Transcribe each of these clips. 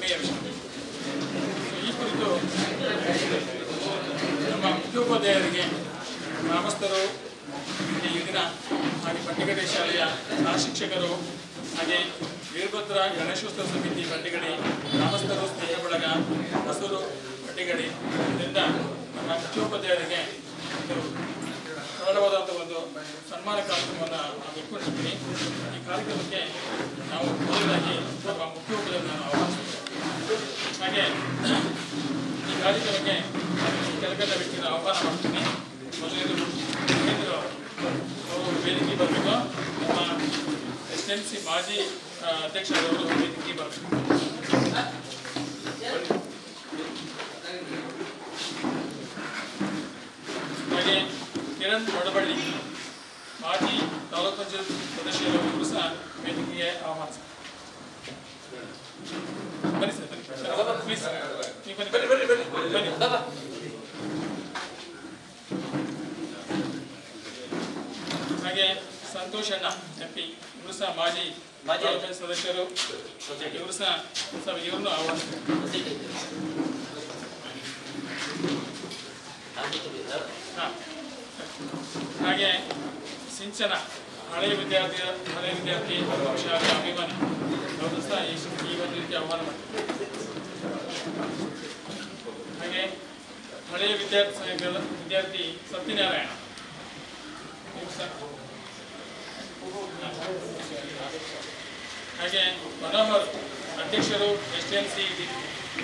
ಹೆಮ್ಮೆಯ ವಿಷಯ. ಈ ಕುರಿತು ನಮ್ಮ ಮುಖ್ಯೋಪಾಧ್ಯಾಯರಿಗೆ ಗ್ರಾಮಸ್ಥರು ಈ ದಿನ ಹಾಗೆ ಬಂಡಿಗಡಿ ಶಾಲೆಯ ಶಿಕ್ಷಕರು ಹಾಗೆ ವೀರಭದ್ರ ಗಣೇಶೋತ್ಸವ ಸಮಿತಿ ಬಂಡಿಗಡಿ ಗ್ರಾಮಸ್ಥರು ಸ್ನೇಹ ಬಳಗ ಹಸೂರು ಬಂಡಿಗಡಿ ಇದರಿಂದ ನಮ್ಮ ಮುಖ್ಯೋಪಾಧ್ಯಾಯರಿಗೆ ಸರಳವಾದಂಥ ಒಂದು ಸನ್ಮಾನ ಕಾರ್ಯಕ್ರಮವನ್ನು ನಾವು ಇಟ್ಕೊಂಡಿರ್ತೀವಿ. ಈ ಕಾರ್ಯಕ್ರಮಕ್ಕೆ ನಾವು ಮೊದಲಾಗಿ ನಮ್ಮ ಮುಖ್ಯೋಪಾಧ್ಯಾಯರನ್ನು ಆಹ್ವಾನಿಸ್ತೀವಿ. ಹಾಗೆ ಈ ಕಾರ್ಯಕ್ರಮಕ್ಕೆ ಕೆಳಗಡೆ ವ್ಯಕ್ತಿಯನ್ನು ಆಹ್ವಾನ ಮಾಡ್ತೀನಿ. ಮೊದಲನೇದು ಅವರು ವೇದಿಕೆ ಬರಬೇಕು. ನಮ್ಮ SNC ಮಾಜಿ ಅಧ್ಯಕ್ಷರವರು ವೇದಿಕೆ ಬರಬೇಕು. ಹಾಗೆ ಕಿರಣ್ ಒಡಬಳ್ಳಿ ಮಾಜಿ ತಾಲೂಕು ಪಂಚಾಯತ್ ಸದಸ್ಯರು ಸಹ ವೇದಿಕೆಗೆ ಆಹ್ವಾನಿಸ್ತಾರೆ. ಬನ್ನಿ ಸರ್, ಬನ್ನಿ ಪ್ಲೀಸ್, ನೀವು ಬನ್ನಿ ಬನ್ನಿ ಬನ್ನಿ ಬನ್ನಿ ಬನ್ನಿ. ಹಾಗೆ ಸಂತೋಷ್ ಅಣ್ಣ MP ಇವರು ಸಹ ಮಾಜಿ ತಾಲೂಕು ಸದಸ್ಯರು, ಇವರು ಸಹ ಇವ್ರನ್ನು ಆಹ್ವಾನಿಸ್ತಾರೆ. ಹಾಗೆ ಸಿಂಚನ ಹಳೆಯ ವಿದ್ಯಾರ್ಥಿ ಶಾಲೆಯ ಅಭಿಮಾನಿ ಅವರು ಸಹ ಈ ಒಂದು ರೀತಿ ಆಹ್ವಾನ ಮಾಡ್ತಾರೆ. ಹಾಗೆ ಹಳೆಯ ವಿದ್ಯಾರ್ಥಿ ಸತ್ಯನಾರಾಯಣ ಹಾಗೆ ಮನೋಹರ್ ಅಧ್ಯಕ್ಷರು SNC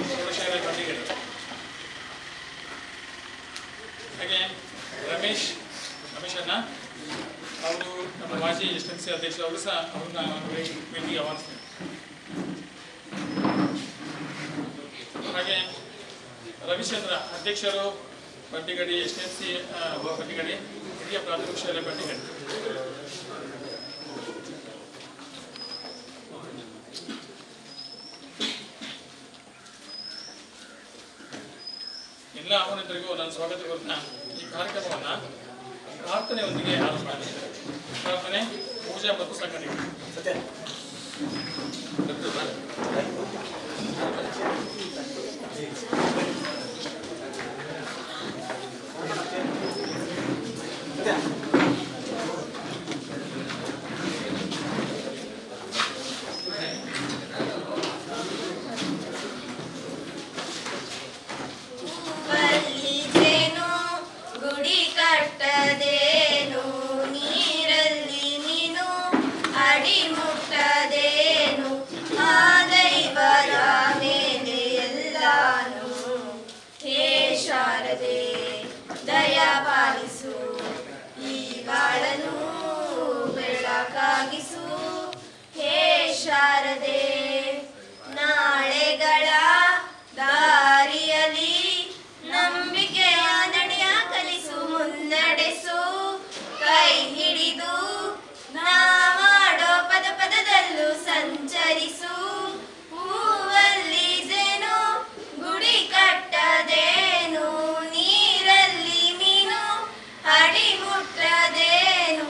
ಪ್ರೌಢಶಾಲೆ ಬಂಡಿಗಡಿ. ಹಾಗೆ ರಮೇಶ್ ಅಣ್ಣ ಅವರು ನಮ್ಮ ಮಾಜಿ SNC ಅಧ್ಯಕ್ಷರು, ಅವರು ಸಹ ಅವ್ರನ್ನ ವೇದಿಕೆಗೆ ಆಹ್ವಾನಿಸ್ತಾರೆ. ಹಾಗೆ ರವಿಚಂದ್ರ ಅಧ್ಯಕ್ಷರು ಬಂಡಿಗಡಿ SNC ಬಂಡಿಗಡಿ ಹಿರಿಯ ಪ್ರಾಥಮಿಕ ಶಾಲೆ ಬಂಡಿಗಡಿ. ಎಲ್ಲ ಆಹ್ವಾನಿತರಿಗೂ ನಾನು ಸ್ವಾಗತ ಕೋರ್ತಾ ಈ ಕಾರ್ಯಕ್ರಮವನ್ನು ಪ್ರಾರ್ಥನೆಯೊಂದಿಗೆ ಆರಂಭ ಮಾಡಿದ್ದೇವೆ. ಪ್ರಾರ್ಥನೆ, ಪೂಜಾ ಮತ್ತು ಸಂಘಟನೆ. ದಯಪಾಲಿಸು ಈ ಬಾಳನು ಬೆಳಕಾಗಿಸು ಹೇ ಶಾರದೆ. ನಾಳೆಗಳ ದಾರಿಯಲ್ಲಿ ನಂಬಿಕೆಯ ನಡೆಯ ಕಲಿಸು, ಮುನ್ನಡೆಸು ಕೈ ಹಿಡಿದು ನಾ ಮಾಡೋ ಪದ ಪದದಲ್ಲೂ ಸಂಚರಿಸು. ಹೂವಲ್ಲಿ ಜೇನು ಗುಡಿ ಕಟ್ಟದೇನು, ನೀರಲ್ಲಿ ಮೀನು ಅಡಿ ಮುಟ್ಟದೇನು,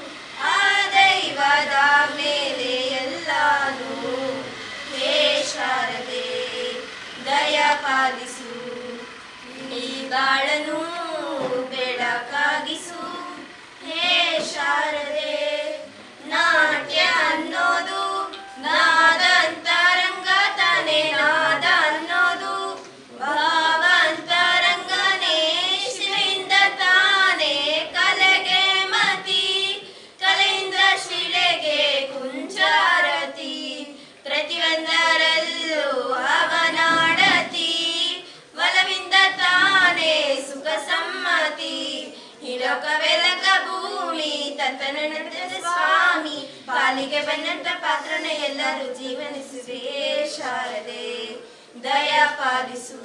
ಆ ದೈವದ ಮೇಲೆ ಎಲ್ಲಾನು. ಹೇ ಶಾರದೆ ದಯಪಾಲಿಸು ಈ ಬಾಳನು ಬೆಳಕಾಗಿಸು. ಹೇ ಶಾರದೆ ನಾಟ್ಯ ಅನ್ನೋದು ನಾದಂತರಂಗ ತಾನೆ, ನಾದ ಅನ್ನೋದು ಭಾವಂತರಂಗನೇ, ಶಿಲೆಯಿಂದ ತಾನೇ ಕಲೆಗೆ ಮತಿ, ಕಲೆಯಿಂದ ಶಿಲೆಗೆ ಕುಂಚಾರತಿ, ಪ್ರತಿಯೊಂದರಲ್ಲೂ ಅವನಾಡತಿ, ಒಲವಿಂದ ತಾನೇ ಸುಖ ಸಮ್ಮತಿ, ಹಿಲೋಕವೆಲಕ ಭೂಮಿ ತತ್ತನಂತ ಸ್ವಾಮಿ, ಪಾಲಿಗೆ ಬಂದಂತ ಪಾತ್ರನ ಎಲ್ಲರೂ ಜೀವನಿಸುವೆ. ಶಾರದೆ ದಯಪಾಲಿಸು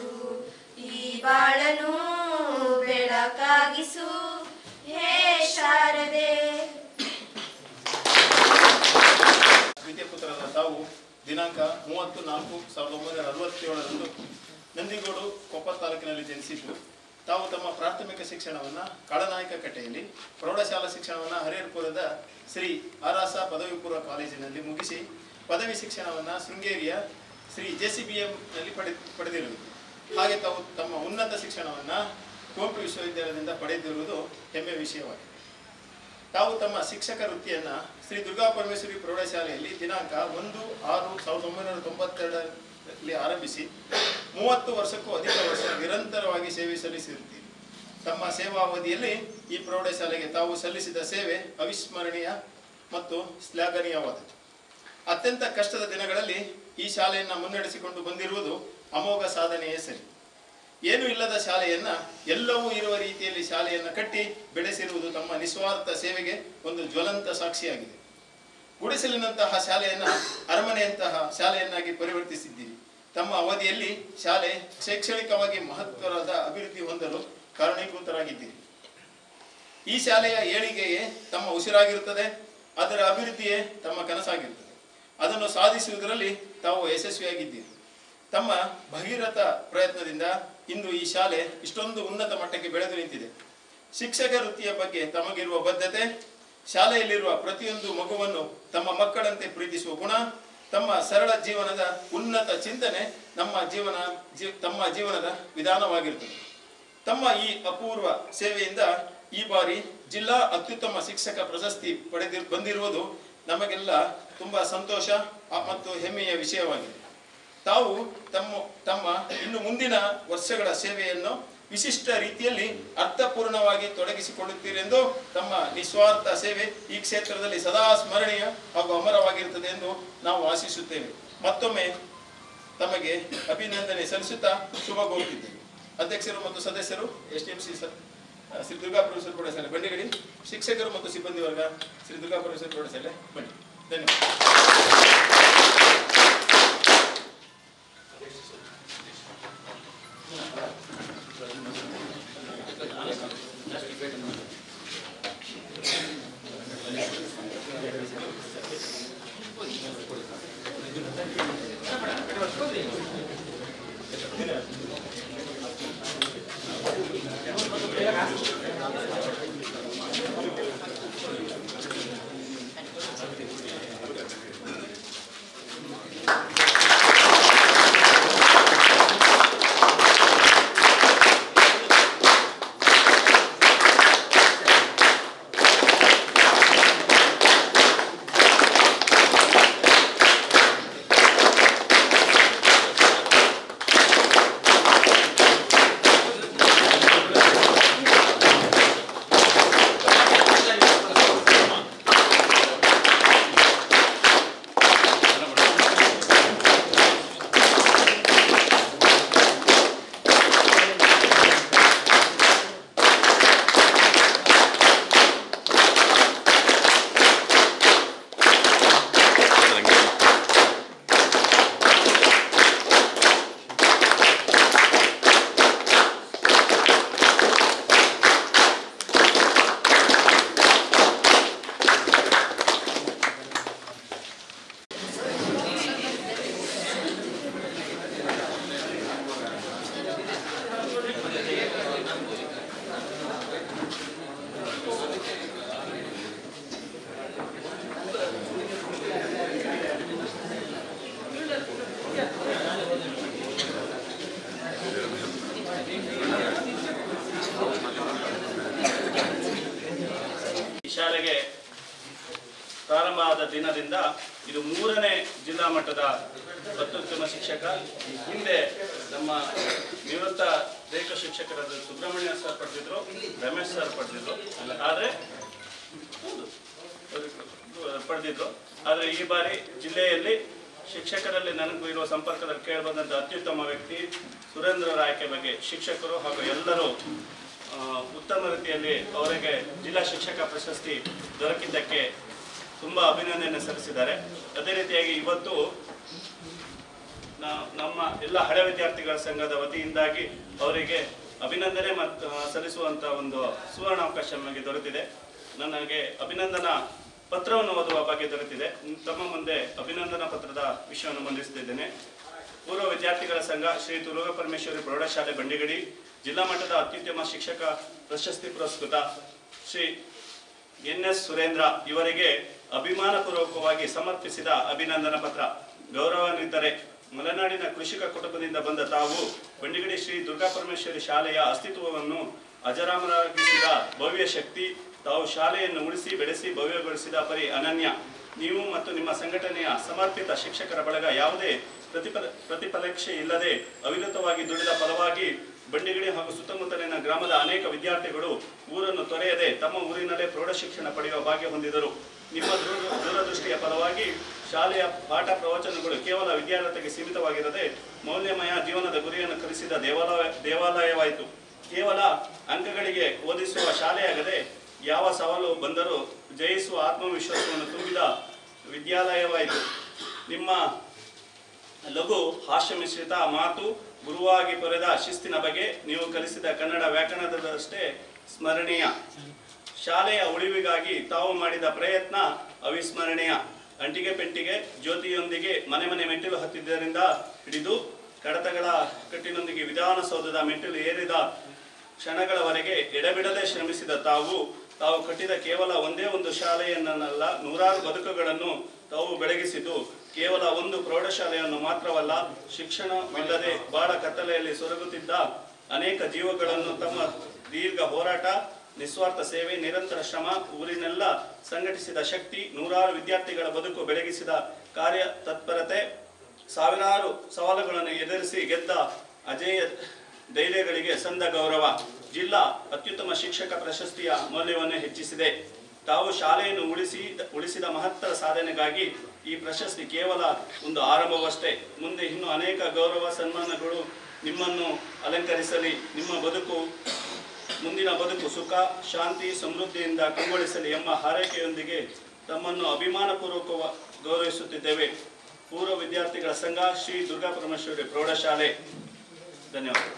ಈ ಬಾಳನು ಬೆಳಕಾಗಿಸು. ಹೇ ಶಾರದೆ. ವಿದ್ಯಾಪುತ್ರರಾದ ತಾವು ದಿನಾಂಕ 30/4/1967 ನಂದಿಗೋಡು ಕೊಪ್ಪ ತಾಲೂಕಿನಲ್ಲಿ ಜನಿಸಿದ್ದು. ತಾವು ತಮ್ಮ ಪ್ರಾಥಮಿಕ ಶಿಕ್ಷಣವನ್ನು ಕಾಳನಾಯಕ ಕಟ್ಟೆಯಲ್ಲಿ, ಪ್ರೌಢಶಾಲಾ ಶಿಕ್ಷಣವನ್ನು ಹರಿಹರಪುರದ ಶ್ರೀ ಆರಾಸ ಪದವಿ ಪೂರ್ವ ಕಾಲೇಜಿನಲ್ಲಿ ಮುಗಿಸಿ, ಪದವಿ ಶಿಕ್ಷಣವನ್ನು ಶೃಂಗೇರಿಯ ಶ್ರೀ JCBM ನಲ್ಲಿ ಪಡೆದಿರುವುದು. ಹಾಗೆ ತಾವು ತಮ್ಮ ಉನ್ನತ ಶಿಕ್ಷಣವನ್ನು ಕುವೆಂಪು ವಿಶ್ವವಿದ್ಯಾಲಯದಿಂದ ಪಡೆದಿರುವುದು ಹೆಮ್ಮೆ ವಿಷಯವಾಗಿದೆ. ತಾವು ತಮ್ಮ ಶಿಕ್ಷಕ ವೃತ್ತಿಯನ್ನು ಶ್ರೀ ದುರ್ಗಾ ಪರಮೇಶ್ವರಿ ಪ್ರೌಢಶಾಲೆಯಲ್ಲಿ ದಿನಾಂಕ 1/6/1992ರಲ್ಲಿ ಆರಂಭಿಸಿ 30 ವರ್ಷಕ್ಕೂ ಅಧಿಕ ವರ್ಷ ನಿರಂತರವಾಗಿ ಸೇವೆ ಸಲ್ಲಿಸಿರುತ್ತೀರಿ. ತಮ್ಮ ಸೇವಾವಧಿಯಲ್ಲಿ ಈ ಪ್ರೌಢಶಾಲೆಗೆ ತಾವು ಸಲ್ಲಿಸಿದ ಸೇವೆ ಅವಿಸ್ಮರಣೀಯ ಮತ್ತು ಶ್ಲಾಘನೀಯವಾದದ್ದು. ಅತ್ಯಂತ ಕಷ್ಟದ ದಿನಗಳಲ್ಲಿ ಈ ಶಾಲೆಯನ್ನು ಮುನ್ನಡೆಸಿಕೊಂಡು ಬಂದಿರುವುದು ಅಮೋಘ ಸಾಧನೆಯೇ ಸರಿ. ಏನೂ ಇಲ್ಲದ ಶಾಲೆಯನ್ನ ಎಲ್ಲವೂ ಇರುವ ರೀತಿಯಲ್ಲಿ ಶಾಲೆಯನ್ನು ಕಟ್ಟಿ ಬೆಳೆಸಿರುವುದು ತಮ್ಮ ನಿಸ್ವಾರ್ಥ ಸೇವೆಗೆ ಒಂದು ಜ್ವಲಂತ ಸಾಕ್ಷಿಯಾಗಿದೆ. ಗುಡಿಸಲಿನಂತಹ ಶಾಲೆಯನ್ನ ಅರಮನೆಯಂತಹ ಶಾಲೆಯನ್ನಾಗಿ ಪರಿವರ್ತಿಸಿದ್ದೀರಿ. ತಮ್ಮ ಅವಧಿಯಲ್ಲಿ ಶಾಲೆ ಶೈಕ್ಷಣಿಕವಾಗಿ ಮಹತ್ವದ ಅಭಿವೃದ್ಧಿ ಹೊಂದಲು ಕಾರಣೀಭೂತರಾಗಿದ್ದೀರಿ. ಈ ಶಾಲೆಯ ಏಳಿಗೆಯೇ ತಮ್ಮ ಉಸಿರಾಗಿರುತ್ತದೆ, ಅದರ ಅಭಿವೃದ್ಧಿಯೇ ತಮ್ಮ ಕನಸಾಗಿರುತ್ತದೆ. ಅದನ್ನು ಸಾಧಿಸುವುದರಲ್ಲಿ ತಾವು ಯಶಸ್ವಿಯಾಗಿದ್ದೀರಿ. ತಮ್ಮ ಭಗೀರಥ ಪ್ರಯತ್ನದಿಂದ ಇಂದು ಈ ಶಾಲೆ ಇಷ್ಟೊಂದು ಉನ್ನತ ಮಟ್ಟಕ್ಕೆ ಬೆಳೆದು ನಿಂತಿದೆ. ಶಿಕ್ಷಕ ವೃತ್ತಿಯ ಬಗ್ಗೆ ತಮಗಿರುವ ಬದ್ಧತೆ, ಶಾಲೆಯಲ್ಲಿರುವ ಪ್ರತಿಯೊಂದು ಮಗುವನ್ನು ತಮ್ಮ ಮಕ್ಕಳಂತೆ ಪ್ರೀತಿಸುವ ಗುಣ, ತಮ್ಮ ಸರಳ ಜೀವನದ ಉನ್ನತ ಚಿಂತನೆ ತಮ್ಮ ಜೀವನದ ವಿಧಾನವಾಗಿರುತ್ತದೆ. ತಮ್ಮ ಈ ಅಪೂರ್ವ ಸೇವೆಯಿಂದ ಈ ಬಾರಿ ಜಿಲ್ಲಾ ಅತ್ಯುತ್ತಮ ಶಿಕ್ಷಕ ಪ್ರಶಸ್ತಿ ಬಂದಿರುವುದು ನಮಗೆಲ್ಲ ತುಂಬಾ ಸಂತೋಷ ಮತ್ತು ಹೆಮ್ಮೆಯ ವಿಷಯವಾಗಿದೆ. ತಾವು ತಮ್ಮ ಇನ್ನು ಮುಂದಿನ ವರ್ಷಗಳ ಸೇವೆಯನ್ನು ವಿಶಿಷ್ಟ ರೀತಿಯಲ್ಲಿ ಅರ್ಥಪೂರ್ಣವಾಗಿ ತೊಡಗಿಸಿಕೊಳ್ಳುತ್ತೀರೆಂದು ತಮ್ಮ ನಿಸ್ವಾರ್ಥ ಸೇವೆ ಈ ಕ್ಷೇತ್ರದಲ್ಲಿ ಸದಾ ಸ್ಮರಣೀಯ ಹಾಗೂ ಅಮರವಾಗಿರುತ್ತದೆ ಎಂದು ನಾವು ಆಶಿಸುತ್ತೇವೆ. ಮತ್ತೊಮ್ಮೆ ತಮಗೆ ಅಭಿನಂದನೆ ಸಲ್ಲಿಸುತ್ತಾ ಶುಭ ಕೋರುತ್ತಿದ್ದೇವೆ. ಅಧ್ಯಕ್ಷರು ಮತ್ತು ಸದಸ್ಯರು STMC ಶ್ರೀ ದುರ್ಗಾ ಪರಮೇಶ್ವರಿ ಪ್ರೌಢಶಾಲೆ ಬಂಡಿಗಡಿ, ಶಿಕ್ಷಕರು ಮತ್ತು ಸಿಬ್ಬಂದಿ ವರ್ಗ ಶ್ರೀ ದುರ್ಗಾ ಪರಮೇಶ್ವರಿ ಪ್ರೌಢಶಾಲೆ ಬಂಡಿ. ಶಾಲೆಗೆ ಪ್ರಾರಂಭ ಆದ ದಿನದಿಂದ ಇದು 3ನೇ ಜಿಲ್ಲಾ ಮಟ್ಟದ ಅತ್ಯುತ್ತಮ ಶಿಕ್ಷಕ. ಹಿಂದೆ ನಮ್ಮ ನಿವೃತ್ತ ದೈಹಿಕ ಶಿಕ್ಷಕರಾದ ಸುಬ್ರಹ್ಮಣ್ಯ ಸರ್ ಪಡೆದಿದ್ರು, ರಮೇಶ್ ಸರ್ ಪಡೆದಿದ್ರು, ಆದರೆ ಈ ಬಾರಿ ಜಿಲ್ಲೆಯಲ್ಲಿ ಶಿಕ್ಷಕರಲ್ಲಿ ನನಗೂ ಇರುವ ಸಂಪರ್ಕದಲ್ಲಿ ಕೇಳಿಬಂದಂಥ ಅತ್ಯುತ್ತಮ ವ್ಯಕ್ತಿ ಸುರೇಂದ್ರರ ಆಯ್ಕೆ ಬಗ್ಗೆ ಶಿಕ್ಷಕರು ಹಾಗೂ ಎಲ್ಲರೂ ಉತ್ತಮ ರೀತಿಯಲ್ಲಿ ಅವರಿಗೆ ಜಿಲ್ಲಾ ಶಿಕ್ಷಕ ಪ್ರಶಸ್ತಿ ದೊರಕಿದ್ದಕ್ಕೆ ತುಂಬ ಅಭಿನಂದನೆ ಸಲ್ಲಿಸಿದ್ದಾರೆ. ಅದೇ ರೀತಿಯಾಗಿ ಇವತ್ತು ನಮ್ಮ ಎಲ್ಲ ಹಳೆ ವಿದ್ಯಾರ್ಥಿಗಳ ಸಂಘದ ವತಿಯಿಂದಾಗಿ ಅವರಿಗೆ ಅಭಿನಂದನೆ ಮತ್ತು ಸಲ್ಲಿಸುವಂಥ ಒಂದು ಸುವರ್ಣಾವಕಾಶ ನಮಗೆ ದೊರೆತಿದೆ. ನನಗೆ ಅಭಿನಂದನಾ ಪತ್ರವನ್ನು ಓದುವ ಬಗ್ಗೆ ದೊರೆತಿದೆ. ತಮ್ಮ ಮುಂದೆ ಅಭಿನಂದನಾ ಪತ್ರದ ವಿಷಯವನ್ನು ಮಂಡಿಸುತ್ತಿದ್ದೇನೆ. ಪೂರ್ವ ವಿದ್ಯಾರ್ಥಿಗಳ ಸಂಘ ಶ್ರೀ ದುರ್ಗಾ ಪರಮೇಶ್ವರಿ ಪ್ರೌಢಶಾಲೆ ಬಂಡಿಗಡಿ ಜಿಲ್ಲಾ ಮಟ್ಟದ ಅತ್ಯುತ್ತಮ ಶಿಕ್ಷಕ ಪ್ರಶಸ್ತಿ ಪುರಸ್ಕೃತ ಶ್ರೀ NS ಸುರೇಂದ್ರ ಇವರಿಗೆ ಅಭಿಮಾನಪೂರ್ವಕವಾಗಿ ಸಮರ್ಪಿಸಿದ ಅಭಿನಂದನಾ ಪತ್ರ. ಗೌರವಾನ್ವಿತರೆ, ಮಲೆನಾಡಿನ ಕೃಷಿಕ ಕುಟುಂಬದಿಂದ ಬಂದ ತಾವು ಬಂಡಿಗಡಿ ಶ್ರೀ ದುರ್ಗಾಪರಮೇಶ್ವರಿ ಶಾಲೆಯ ಅಸ್ತಿತ್ವವನ್ನು ಅಜರಾಮರಾಗಿಸಿದ ಭವ್ಯ ಶಕ್ತಿ. ತಾವು ಶಾಲೆಯನ್ನು ಉಳಿಸಿ ಬೆಳೆಸಿ ಭವ್ಯಗೊಳಿಸಿದ ಪರಿ ಅನನ್ಯ. ನೀವು ಮತ್ತು ನಿಮ್ಮ ಸಂಘಟನೆಯ ಸಮರ್ಪಿತ ಶಿಕ್ಷಕರ ಬಳಗ ಯಾವುದೇ ಪ್ರತಿಫಲೇಕ್ಷೆ ಇಲ್ಲದೆ ಅವಿರತವಾಗಿ ದುಡಿದ ಫಲವಾಗಿ ಬಂಡಿಗಡಿ ಹಾಗೂ ಸುತ್ತಮುತ್ತಲಿನ ಗ್ರಾಮದ ಅನೇಕ ವಿದ್ಯಾರ್ಥಿಗಳು ಊರನ್ನು ತೊರೆಯದೆ ತಮ್ಮ ಊರಿನಲ್ಲೇ ಪ್ರೌಢಶಿಕ್ಷಣ ಪಡೆಯುವ ಭಾಗ್ಯ ಹೊಂದಿದರು. ನಿಮ್ಮ ದೂರದೃಷ್ಟಿಯ ಫಲವಾಗಿ ಶಾಲೆಯ ಪಾಠ ಪ್ರವಚನಗಳು ಕೇವಲ ವಿದ್ಯಾರ್ಥಿಗೆ ಸೀಮಿತವಾಗಿರದೆ ಮೌಲ್ಯಮಯ ಜೀವನದ ಗುರಿಯನ್ನು ಕಲಿಸಿದ ದೇವಾಲಯವಾಯಿತು. ಕೇವಲ ಅಂಕಗಳಿಗೆ ಓದಿಸುವ ಶಾಲೆಯಾಗದೆ ಯಾವ ಸವಾಲು ಬಂದರೂ ಜಯಿಸುವ ಆತ್ಮವಿಶ್ವಾಸವನ್ನು ತುಂಬಿದ ವಿದ್ಯಾಲಯವಾಯಿತು. ನಿಮ್ಮ ಲಘು ಹಾಸ್ಯ ಮಿಶ್ರಿತ ಮಾತು, ಗುರುವಾಗಿ ಪೊರೆದ ಶಿಸ್ತಿನ ಬಗ್ಗೆ ನೀವು ಕಲಿಸಿದ ಕನ್ನಡ ವ್ಯಾಕರಣದಷ್ಟೇ ಸ್ಮರಣೀಯ. ಶಾಲೆಯ ಉಳಿವಿಗಾಗಿ ತಾವು ಮಾಡಿದ ಪ್ರಯತ್ನ ಅವಿಸ್ಮರಣೀಯ. ಅಂಟಿಗೆ ಪೆಂಟಿಗೆ ಜ್ಯೋತಿಯೊಂದಿಗೆ ಮನೆ ಮನೆ ಮೆಟ್ಟಿಲು ಹತ್ತಿದ್ದರಿಂದ ಹಿಡಿದು ಕಡತಗಳ ಕಟ್ಟಿನೊಂದಿಗೆ ವಿಧಾನಸೌಧದ ಮೆಟ್ಟಿಲು ಏರಿದ ಕ್ಷಣಗಳವರೆಗೆ ಎಡೆಬಿಡದೆ ಶ್ರಮಿಸಿದ ತಾವು ಕಟ್ಟಿದ ಕೇವಲ ಒಂದೇ ಒಂದು ಶಾಲೆಯನ್ನಲ್ಲ, ನೂರಾರು ಬದುಕುಗಳನ್ನು ತಾವು ಬೆಳಗಿಸಿದ್ದು ಕೇವಲ ಒಂದು ಪ್ರೌಢಶಾಲೆಯನ್ನು ಮಾತ್ರವಲ್ಲ, ಶಿಕ್ಷಣವಿಲ್ಲದೆ ಬಾಳ ಕತ್ತಲೆಯಲ್ಲಿ ಸೊರಗುತ್ತಿದ್ದ ಅನೇಕ ಜೀವಗಳನ್ನು ತಮ್ಮ ದೀರ್ಘ ಹೋರಾಟ, ನಿಸ್ವಾರ್ಥ ಸೇವೆ, ನಿರಂತರ ಶ್ರಮ, ಊರಿನೆಲ್ಲ ಸಂಘಟಿಸಿದ ಶಕ್ತಿ, ನೂರಾರು ವಿದ್ಯಾರ್ಥಿಗಳ ಬದುಕು ಬೆಳಗಿಸಿದ ಕಾರ್ಯ ತತ್ಪರತೆ, ಸಾವಿರಾರು ಸವಾಲುಗಳನ್ನು ಎದುರಿಸಿ ಗೆದ್ದ ಅಜೇಯ ಧೈರ್ಯಗಳಿಗೆ ಸಂದ ಗೌರವ, ಜಿಲ್ಲಾ ಅತ್ಯುತ್ತಮ ಶಿಕ್ಷಕ ಪ್ರಶಸ್ತಿಯ ಮೌಲ್ಯವನ್ನು ಹೆಚ್ಚಿಸಿದೆ. ತಾವು ಶಾಲೆಯನ್ನು ಉಳಿಸಿದ ಮಹತ್ತರ ಸಾಧನೆಗಾಗಿ ಈ ಪ್ರಶಸ್ತಿ ಕೇವಲ ಒಂದು ಆರಂಭವಷ್ಟೇ. ಮುಂದೆ ಇನ್ನೂ ಅನೇಕ ಗೌರವ ಸನ್ಮಾನಗಳು ನಿಮ್ಮನ್ನು ಅಲಂಕರಿಸಲಿ. ನಿಮ್ಮ ಮುಂದಿನ ಬದುಕು ಸುಖ, ಶಾಂತಿ, ಸಮೃದ್ಧಿಯಿಂದ ಕಂಗೊಳಿಸಲಿ ಎಂಬ ಹಾರೈಕೆಯೊಂದಿಗೆ ತಮ್ಮನ್ನು ಅಭಿಮಾನಪೂರ್ವಕ ಗೌರವಿಸುತ್ತಿದ್ದೇವೆ. ಪೂರ್ವ ವಿದ್ಯಾರ್ಥಿಗಳ ಸಂಘ, ಶ್ರೀ ದುರ್ಗಾಪರಮೇಶ್ವರಿ ಪ್ರೌಢಶಾಲೆ. ಧನ್ಯವಾದ.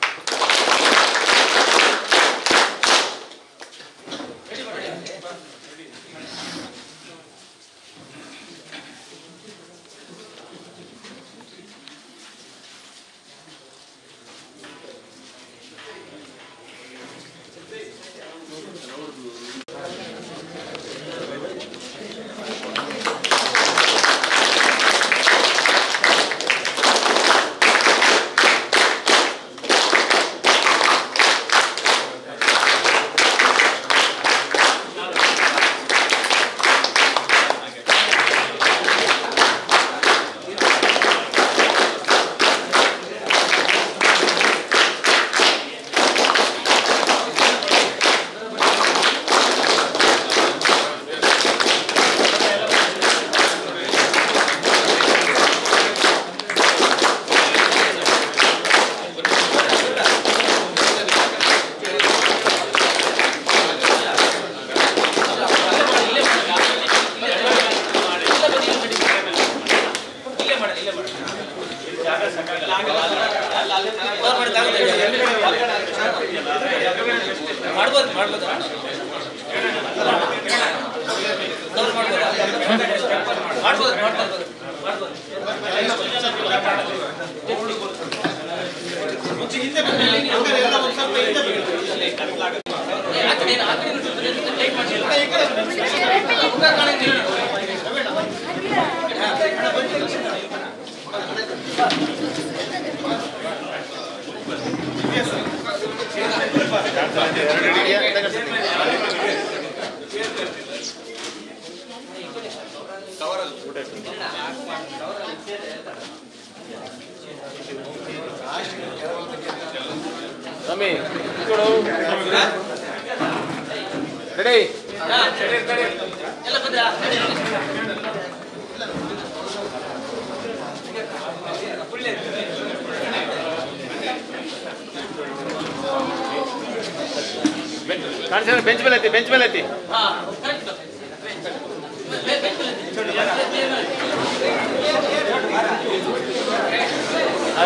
ಬೆಂಚ್ ಮೇಲೆ ಐತಿ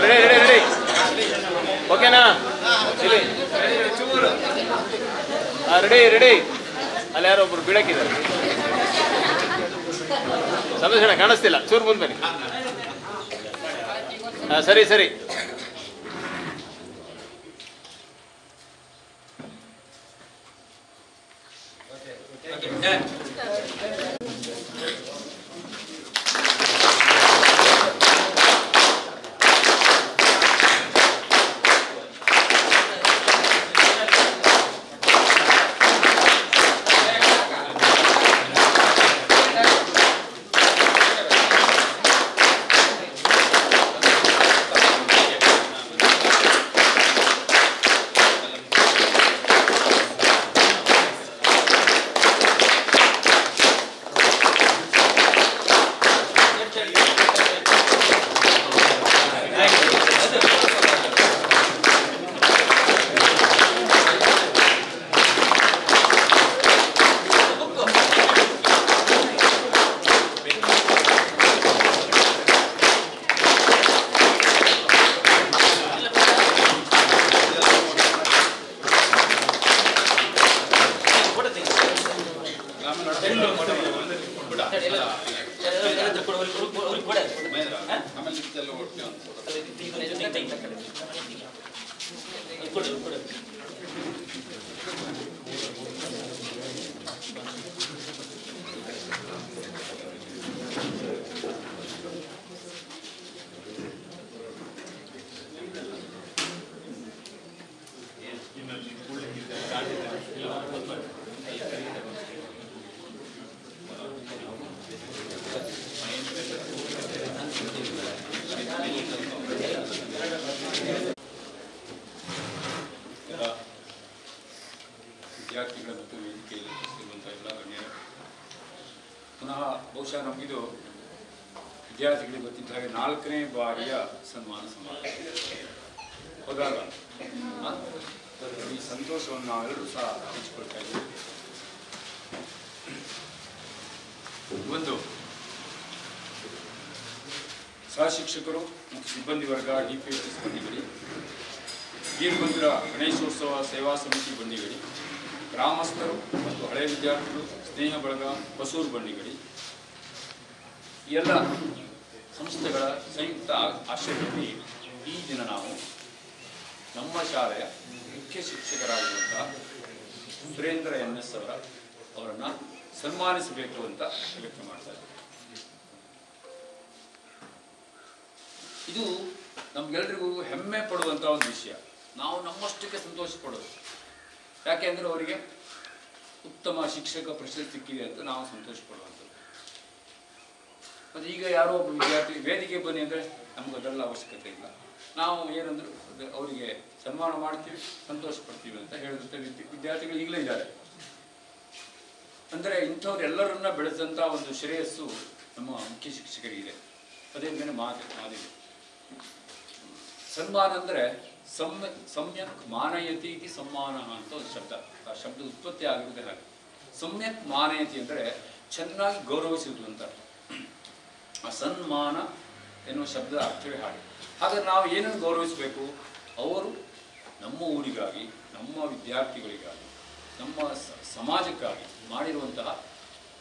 ರೆಡಿ ಓಕೆನಾ? ರೆಡಿ ಅಲ್ಲಿ ಯಾರೋ ಒಬ್ರು ಬೀಳಕ್ಕಿದ್ದಾರೆ. ಸಂದೇಶನ ಕಾಣಿಸ್ತಿಲ್ಲ, ಚೂರು ಮುಂದೆ ಬನ್ನಿ. ಸರಿ ವಿದ್ಯಾರ್ಥಿಗಳ ಮತ್ತು ವೇದಿಕೆಯಲ್ಲಿ ಇರುವಂಥ ಎಲ್ಲ ಗಣ್ಯರು ಪುನಃ ಬಹುಶಃ ನಮಗಿದು ವಿದ್ಯಾರ್ಥಿಗಳಿಗೆ ಗೊತ್ತಿದ್ದ ಹಾಗೆ 4ನೇ ಬಾರಿಯ ಸನ್ಮಾನ ಸಮಾರಂಭ ಹೋದಾಗ ಈ ಸಂತೋಷವನ್ನು ನಾವೆಲ್ಲರೂ ಸಹ ಹಂಚಿಕೊಳ್ತಾ ಇದ್ದೀವಿ. ಒಂದು ಸಹ ಶಿಕ್ಷಕರು ಮತ್ತು ಸಿಬ್ಬಂದಿ ವರ್ಗ, DPS ಸಿಬ್ಬಂದಿಗಳು, ವೀರಭದ್ರ ಗಣೇಶೋತ್ಸವ ಸೇವಾ ಸಮಿತಿ ಬಂಡಿಗಳಿ, ಗ್ರಾಮಸ್ಥರು ಮತ್ತು ಹಳೆಯ ವಿದ್ಯಾರ್ಥಿಗಳು, ಸ್ನೇಹ ಬಳಗ, ಹೊಸೂರು ಬಂಡಿಗಳಿ, ಎಲ್ಲ ಸಂಸ್ಥೆಗಳ ಸಂಯುಕ್ತ ಆಶ್ರಯದಲ್ಲಿ ಈ ದಿನ ನಾವು ನಮ್ಮ ಶಾಲೆಯ ಮುಖ್ಯ ಶಿಕ್ಷಕರಾಗಿರುವಂತಹ ಸುರೇಂದ್ರ NS ಅವರನ್ನು ಸನ್ಮಾನಿಸಬೇಕು ಅಂತ ವ್ಯಕ್ತ ಮಾಡ್ತಾ ಇದ್ದೀವಿ. ಇದು ನಮ್ಗೆಲ್ರಿಗೂ ಹೆಮ್ಮೆ ಪಡುವಂಥ ಒಂದು ವಿಷಯ. ನಾವು ನಮ್ಮಷ್ಟಕ್ಕೆ ಸಂತೋಷ ಪಡೋದು. ಯಾಕೆಂದರೆ ಅವರಿಗೆ ಉತ್ತಮ ಶಿಕ್ಷಕ ಪ್ರಶಸ್ತಿ ಸಿಕ್ಕಿದೆ ಅಂತ ನಾವು ಸಂತೋಷ ಪಡುವಂಥದ್ದು. ಮತ್ತು ಈಗ ಯಾರೋ ಒಬ್ಬ ವಿದ್ಯಾರ್ಥಿ ವೇದಿಕೆ ಬನ್ನಿ ಅಂದರೆ ನಮ್ಗೆ ಅದೆಲ್ಲ ಅವಶ್ಯಕತೆ ಇಲ್ಲ. ನಾವು ಏನಂದ್ರೆ ಅವರಿಗೆ ಸನ್ಮಾನ ಮಾಡ್ತೀವಿ, ಸಂತೋಷ ಪಡ್ತೀವಿ ಅಂತ ಹೇಳಿದಂಥ ವಿದ್ಯಾರ್ಥಿಗಳು ಈಗಲೇ ಇದ್ದಾರೆ. ಅಂದರೆ ಇಂಥವ್ರೆಲ್ಲರನ್ನ ಬೆಳೆದಂಥ ಒಂದು ಶ್ರೇಯಸ್ಸು ನಮ್ಮ ಮುಖ್ಯ ಶಿಕ್ಷಕರಿಗಿದೆ. ಅದೇ ಮೇಲೆ ಮಾದಿದೆ. ಸನ್ಮಾನ ಅಂದರೆ ಸಮ್ಯಕ್ ಮಾನಯತಿ ಇತಿ ಸಮ್ಮಾನ ಅಂತ ಒಂದು ಶಬ್ದ. ಆ ಶಬ್ದ ಉತ್ಪತ್ತಿ ಆಗಿರುವುದೇ ಹಾಗೆ. ಸಮ್ಯಕ್ ಮಾನಯತಿ ಅಂದರೆ ಚೆನ್ನಾಗಿ ಗೌರವಿಸುವುದು ಅಂತ. ಆ ಸನ್ಮಾನ ಎನ್ನುವ ಶಬ್ದದ ಅರ್ಥವೇ ಹಾಗೆ. ಹಾಗಾದ್ರೆ ನಾವು ಏನನ್ನು ಗೌರವಿಸಬೇಕು? ಅವರು ನಮ್ಮ ಊರಿಗಾಗಿ, ನಮ್ಮ ವಿದ್ಯಾರ್ಥಿಗಳಿಗಾಗಿ, ನಮ್ಮ ಸಮಾಜಕ್ಕಾಗಿ ಮಾಡಿರುವಂತಹ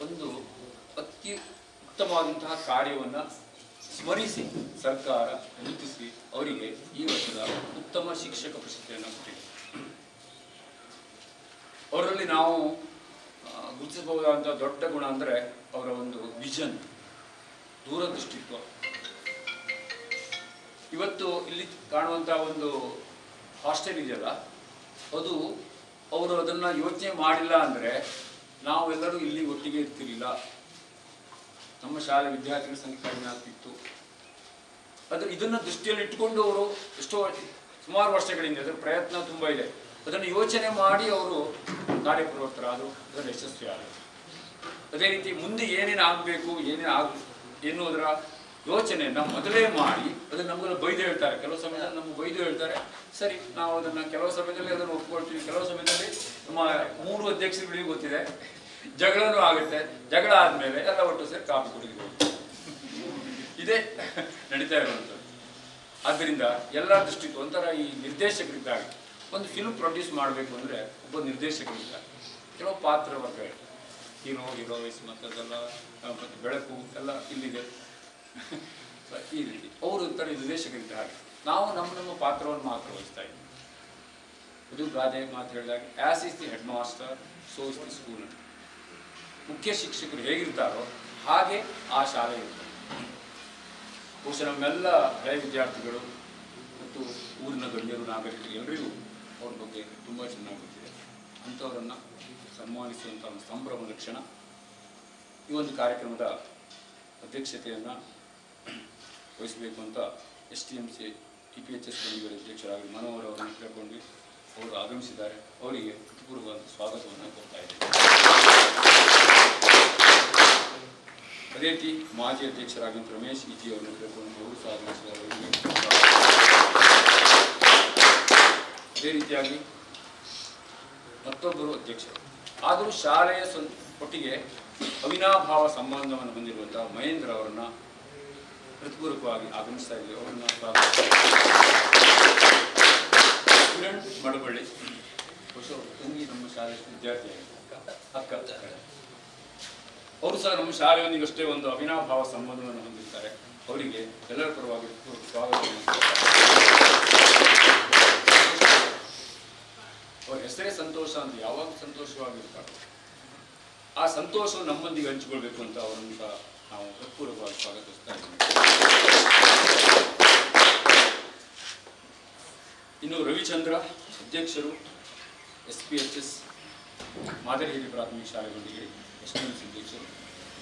ಒಂದು ಅತಿ ಉತ್ತಮವಾದಂತಹ ಕಾರ್ಯವನ್ನು ಸ್ಮರಿಸಿ ಸರ್ಕಾರ ಗುರುತಿಸಿ ಅವರಿಗೆ ಈ ವರ್ಷದ ಉತ್ತಮ ಶಿಕ್ಷಕ ಪ್ರಶಸ್ತಿಯನ್ನು ಕೊಟ್ಟಿದೆ. ಅವರಲ್ಲಿ ನಾವು ಗುರುತಿಸಬಹುದಾದಂಥ ದೊಡ್ಡ ಗುಣ ಅಂದರೆ ಅವರ ಒಂದು ವಿಷನ್, ದೂರದೃಷ್ಟಿತ್ವ. ಇವತ್ತು ಇಲ್ಲಿ ಕಾಣುವಂಥ ಒಂದು ಹಾಸ್ಟೆಲ್ ಇದೆಯಲ್ಲ, ಅದು ಅವರು ಅದನ್ನು ಯೋಚನೆ ಮಾಡಿಲ್ಲ ಅಂದರೆ ನಾವೆಲ್ಲರೂ ಇಲ್ಲಿ ಒಟ್ಟಿಗೆ ಇರ್ತಿರಲಿಲ್ಲ. ನಮ್ಮ ಶಾಲೆ ವಿದ್ಯಾರ್ಥಿಗಳ ಸಂಖ್ಯೆ ಕಡಿಮೆ ಆಗ್ತಿತ್ತು. ಇದನ್ನು ದೃಷ್ಟಿಯಲ್ಲಿ ಇಟ್ಕೊಂಡು ಅವರು ಸುಮಾರು ವರ್ಷಗಳಿಂದ ಅದರ ಪ್ರಯತ್ನ ತುಂಬ ಇದೆ. ಅದನ್ನು ಯೋಚನೆ ಮಾಡಿ ಅವರು ಕಾರ್ಯಪ್ರವೃತ್ತರಾದರು, ಅದರ ಯಶಸ್ವಿ ಆದರು. ಅದೇ ರೀತಿ ಮುಂದೆ ಏನೇನು ಆಗಬೇಕು, ಎನ್ನುವುದರ ಯೋಚನೆಯನ್ನು ಮೊದಲೇ ಮಾಡಿ ಅದನ್ನು ನಮಗೆಲ್ಲ ಬೈದು ಹೇಳ್ತಾರೆ. ಕೆಲವು ಸಮಯದಲ್ಲಿ ನಮ್ಗೆ ಬೈದು ಹೇಳ್ತಾರೆ, ಸರಿ ನಾವು ಅದನ್ನು ಕೆಲವು ಸಮಯದಲ್ಲಿ ಅದನ್ನು ಒಪ್ಕೊಳ್ತೀವಿ. ಕೆಲವು ಸಮಯದಲ್ಲಿ ನಮ್ಮ 3 ಅಧ್ಯಕ್ಷರುಗಳಿಗೂ ಗೊತ್ತಿದೆ, ಜಗಳನೂ ಆಗುತ್ತೆ. ಜಗಳ ಆದಮೇಲೆ ಎಲ್ಲ ಒಟ್ಟು ಸೇರಿ ಕಾಫಿ ಕುಡಿದು ಇದೇ ನಡೀತಾ ಇರುವಂಥದ್ದು. ಆದ್ದರಿಂದ ಎಲ್ಲ ದೃಷ್ಟಿಗೂ ಒಂಥರ ಈ ನಿರ್ದೇಶಕರಿದ್ದಾಗ ಒಂದು ಫಿಲ್ಮ್ ಪ್ರೊಡ್ಯೂಸ್ ಮಾಡಬೇಕು ಅಂದರೆ ಒಬ್ಬ ನಿರ್ದೇಶಕರಿದ್ದಾರೆ, ಕೆಲವು ಪಾತ್ರ ವರ್ಗ, ಹೀರೋಯಿಸ್ ಮತ್ತದೆಲ್ಲ ಮತ್ತು ಬೆಳಕು ಎಲ್ಲ ಇಲ್ಲಿದೆ. ಈ ರೀತಿ ಅವರು ಒಂಥರ ನಿರ್ದೇಶಕರಿದ್ದ ಹಾಗೆ ನಾವು ನಮ್ಮ ಪಾತ್ರವನ್ನು ಮಾತ್ರ ವಹಿಸ್ತಾ ಇದ್ದೀವಿ. ಇದು ಗಾದೆ ಮಾತು ಹೇಳಿದಾಗ, as is the head master so is the school. ಮುಖ್ಯ ಶಿಕ್ಷಕರು ಹೇಗಿರ್ತಾರೋ ಹಾಗೆ ಆ ಶಾಲೆ ಇರ್ತದೆ. ಬಹುಶಃ ನಮ್ಮೆಲ್ಲ ಹಳೆಯ ವಿದ್ಯಾರ್ಥಿಗಳು ಮತ್ತು ಊರಿನ ಗಣ್ಯರು, ನಾಗರಿಕರು ಎಲ್ಲರಿಗೂ ಅವ್ರ ಬಗ್ಗೆ ತುಂಬ ಚೆನ್ನಾಗಿ ಗೊತ್ತಿದೆ. ಅಂಥವರನ್ನು ಸನ್ಮಾನಿಸುವಂಥ ಒಂದು ಸಂಭ್ರಮದ ಕ್ಷಣ. ಈ ಒಂದು ಕಾರ್ಯಕ್ರಮದ ಅಧ್ಯಕ್ಷತೆಯನ್ನು ವಹಿಸಬೇಕು ಅಂತ STMC TPHS ಬಂಡಿಗಳ ಅಧ್ಯಕ್ಷರಾಗಿ ಮನೋಹರ್ ಅವರನ್ನು ಕೇಳಿಕೊಂಡ್ವಿ. ಅವರು ಆಗಮಿಸಿದ್ದಾರೆ. ಅವರಿಗೆ ಪೂರ್ವವಾದ ಸ್ವಾಗತವನ್ನು ಕೊಡ್ತಾ ಇದ್ದೇವೆ. ಅದೇ ರೀತಿ ಮಾಜಿ ಅಧ್ಯಕ್ಷರಾಗಿ ರಮೇಶ್ EG ಅವರನ್ನು ಕೇಳಿಕೊಂಡು ಅವರು ಸಹ ಆಗಮಿಸಿದ್ದಾರೆ. ಅದೇ ರೀತಿಯಾಗಿ ಮತ್ತೊಬ್ಬರು ಅಧ್ಯಕ್ಷರು, ಆದರೂ ಶಾಲೆಯ ಒಟ್ಟಿಗೆ ಅವಿನಾಭಾವ ಸಂಬಂಧವನ್ನು ಹೊಂದಿರುವಂತಹ ಮಹೇಂದ್ರ ಅವರನ್ನು ಹೃತ್ಪೂರ್ವಕವಾಗಿ ಆಗಮಿಸ್ತಾ ಇದ್ದೀವಿ. ಅವರನ್ನು ಕಿರಣ್ ಮಡಬಳ್ಳಿ, ಹೊಸ ತಂಗಿ ನಮ್ಮ ಶಾಲೆ ವಿದ್ಯಾರ್ಥಿಯಾಗಿ ಅಕ್ಕ, ಅವರು ಸಹ ನಮ್ಮ ಶಾಲೆಯೊಂದಿಗೆ ಅಷ್ಟೇ ಒಂದು ಅವಿನಾಭಾವ ಸಂಬಂಧವನ್ನು ಹೊಂದಿರ್ತಾರೆ. ಅವರಿಗೆ ಎಲ್ಲರ ಪರವಾಗಿ ಸ್ವಾಗತ. ಸಂತೋಷ ಅಂತ ಯಾವಾಗ ಸಂತೋಷವಾಗಿರ್ತಾರೆ. ಆ ಸಂತೋಷವನ್ನು ನಮ್ಮೊಂದಿಗೆ ಹಂಚಿಕೊಳ್ಬೇಕು ಅಂತ ಅವರನ್ನು ಸಹ ನಾವು ಹೃತ್ಪೂರ್ವಕವಾಗಿ ಸ್ವಾಗತಿಸ್ತಾ ಇದ್ದೀವಿ. ಇನ್ನು ರವಿಚಂದ್ರ ಅಧ್ಯಕ್ಷರು SPHS ಮಾದರಿ ಹಿರಿಯ ಪ್ರಾಥಮಿಕ ಶಾಲೆಗಳಿಗೆ ಎಸ್ಟಿಎಂಸಿ ಅಧ್ಯಕ್ಷರು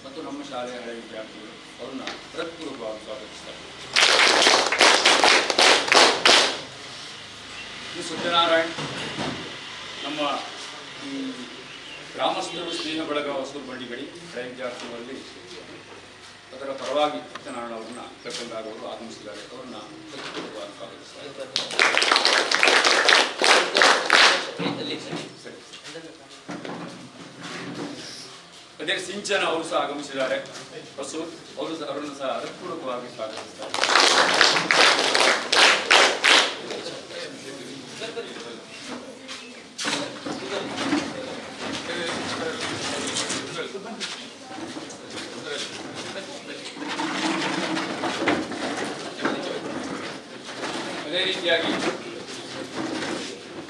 ಮತ್ತು ನಮ್ಮ ಶಾಲೆಯ ಹಳೆಯ ವಿದ್ಯಾರ್ಥಿಗಳು ಅವ್ರನ್ನ ಹೃತ್ಪೂರ್ವಕವಾಗಿ ಸ್ವಾಗತಿಸ್ತಾರೆ. ಈ ಸತ್ಯನಾರಾಯಣ್ ನಮ್ಮ ಈ ಗ್ರಾಮಸ್ಥರು ಸ್ನೇಹ ಬಳಗ ಹೊಸೂರು ಬಂಡಿಗಡಿ ಹಳೆಯ ವಿದ್ಯಾರ್ಥಿಗಳಲ್ಲಿ ಅದರ ಪರವಾಗಿ ಸತ್ಯನಾರಾಯಣ ಅವ್ರನ್ನ ಕರ್ಕೊಂಡಾಗ ಅವರು ಆಗಮಿಸಿದ್ದಾರೆ. ಅವ್ರನ್ನ ಹೃತ್ಪೂರ್ವಕವಾಗಿ ಸ್ವಾಗತಿಸ್ತಾರೆ. ಅದೇ ಸಿಂಚನ ಅವರು ಸಹ ಆಗಮಿಸಿದ್ದಾರೆ. ಹೊಸೂರು ಅವರನ್ನು ಸಹ ಹೃತ್ಪೂರ್ವಕವಾಗಿ ಸ್ವಾಗತಿಸ್ತಾರೆ. ಅದೇ ರೀತಿಯಾಗಿ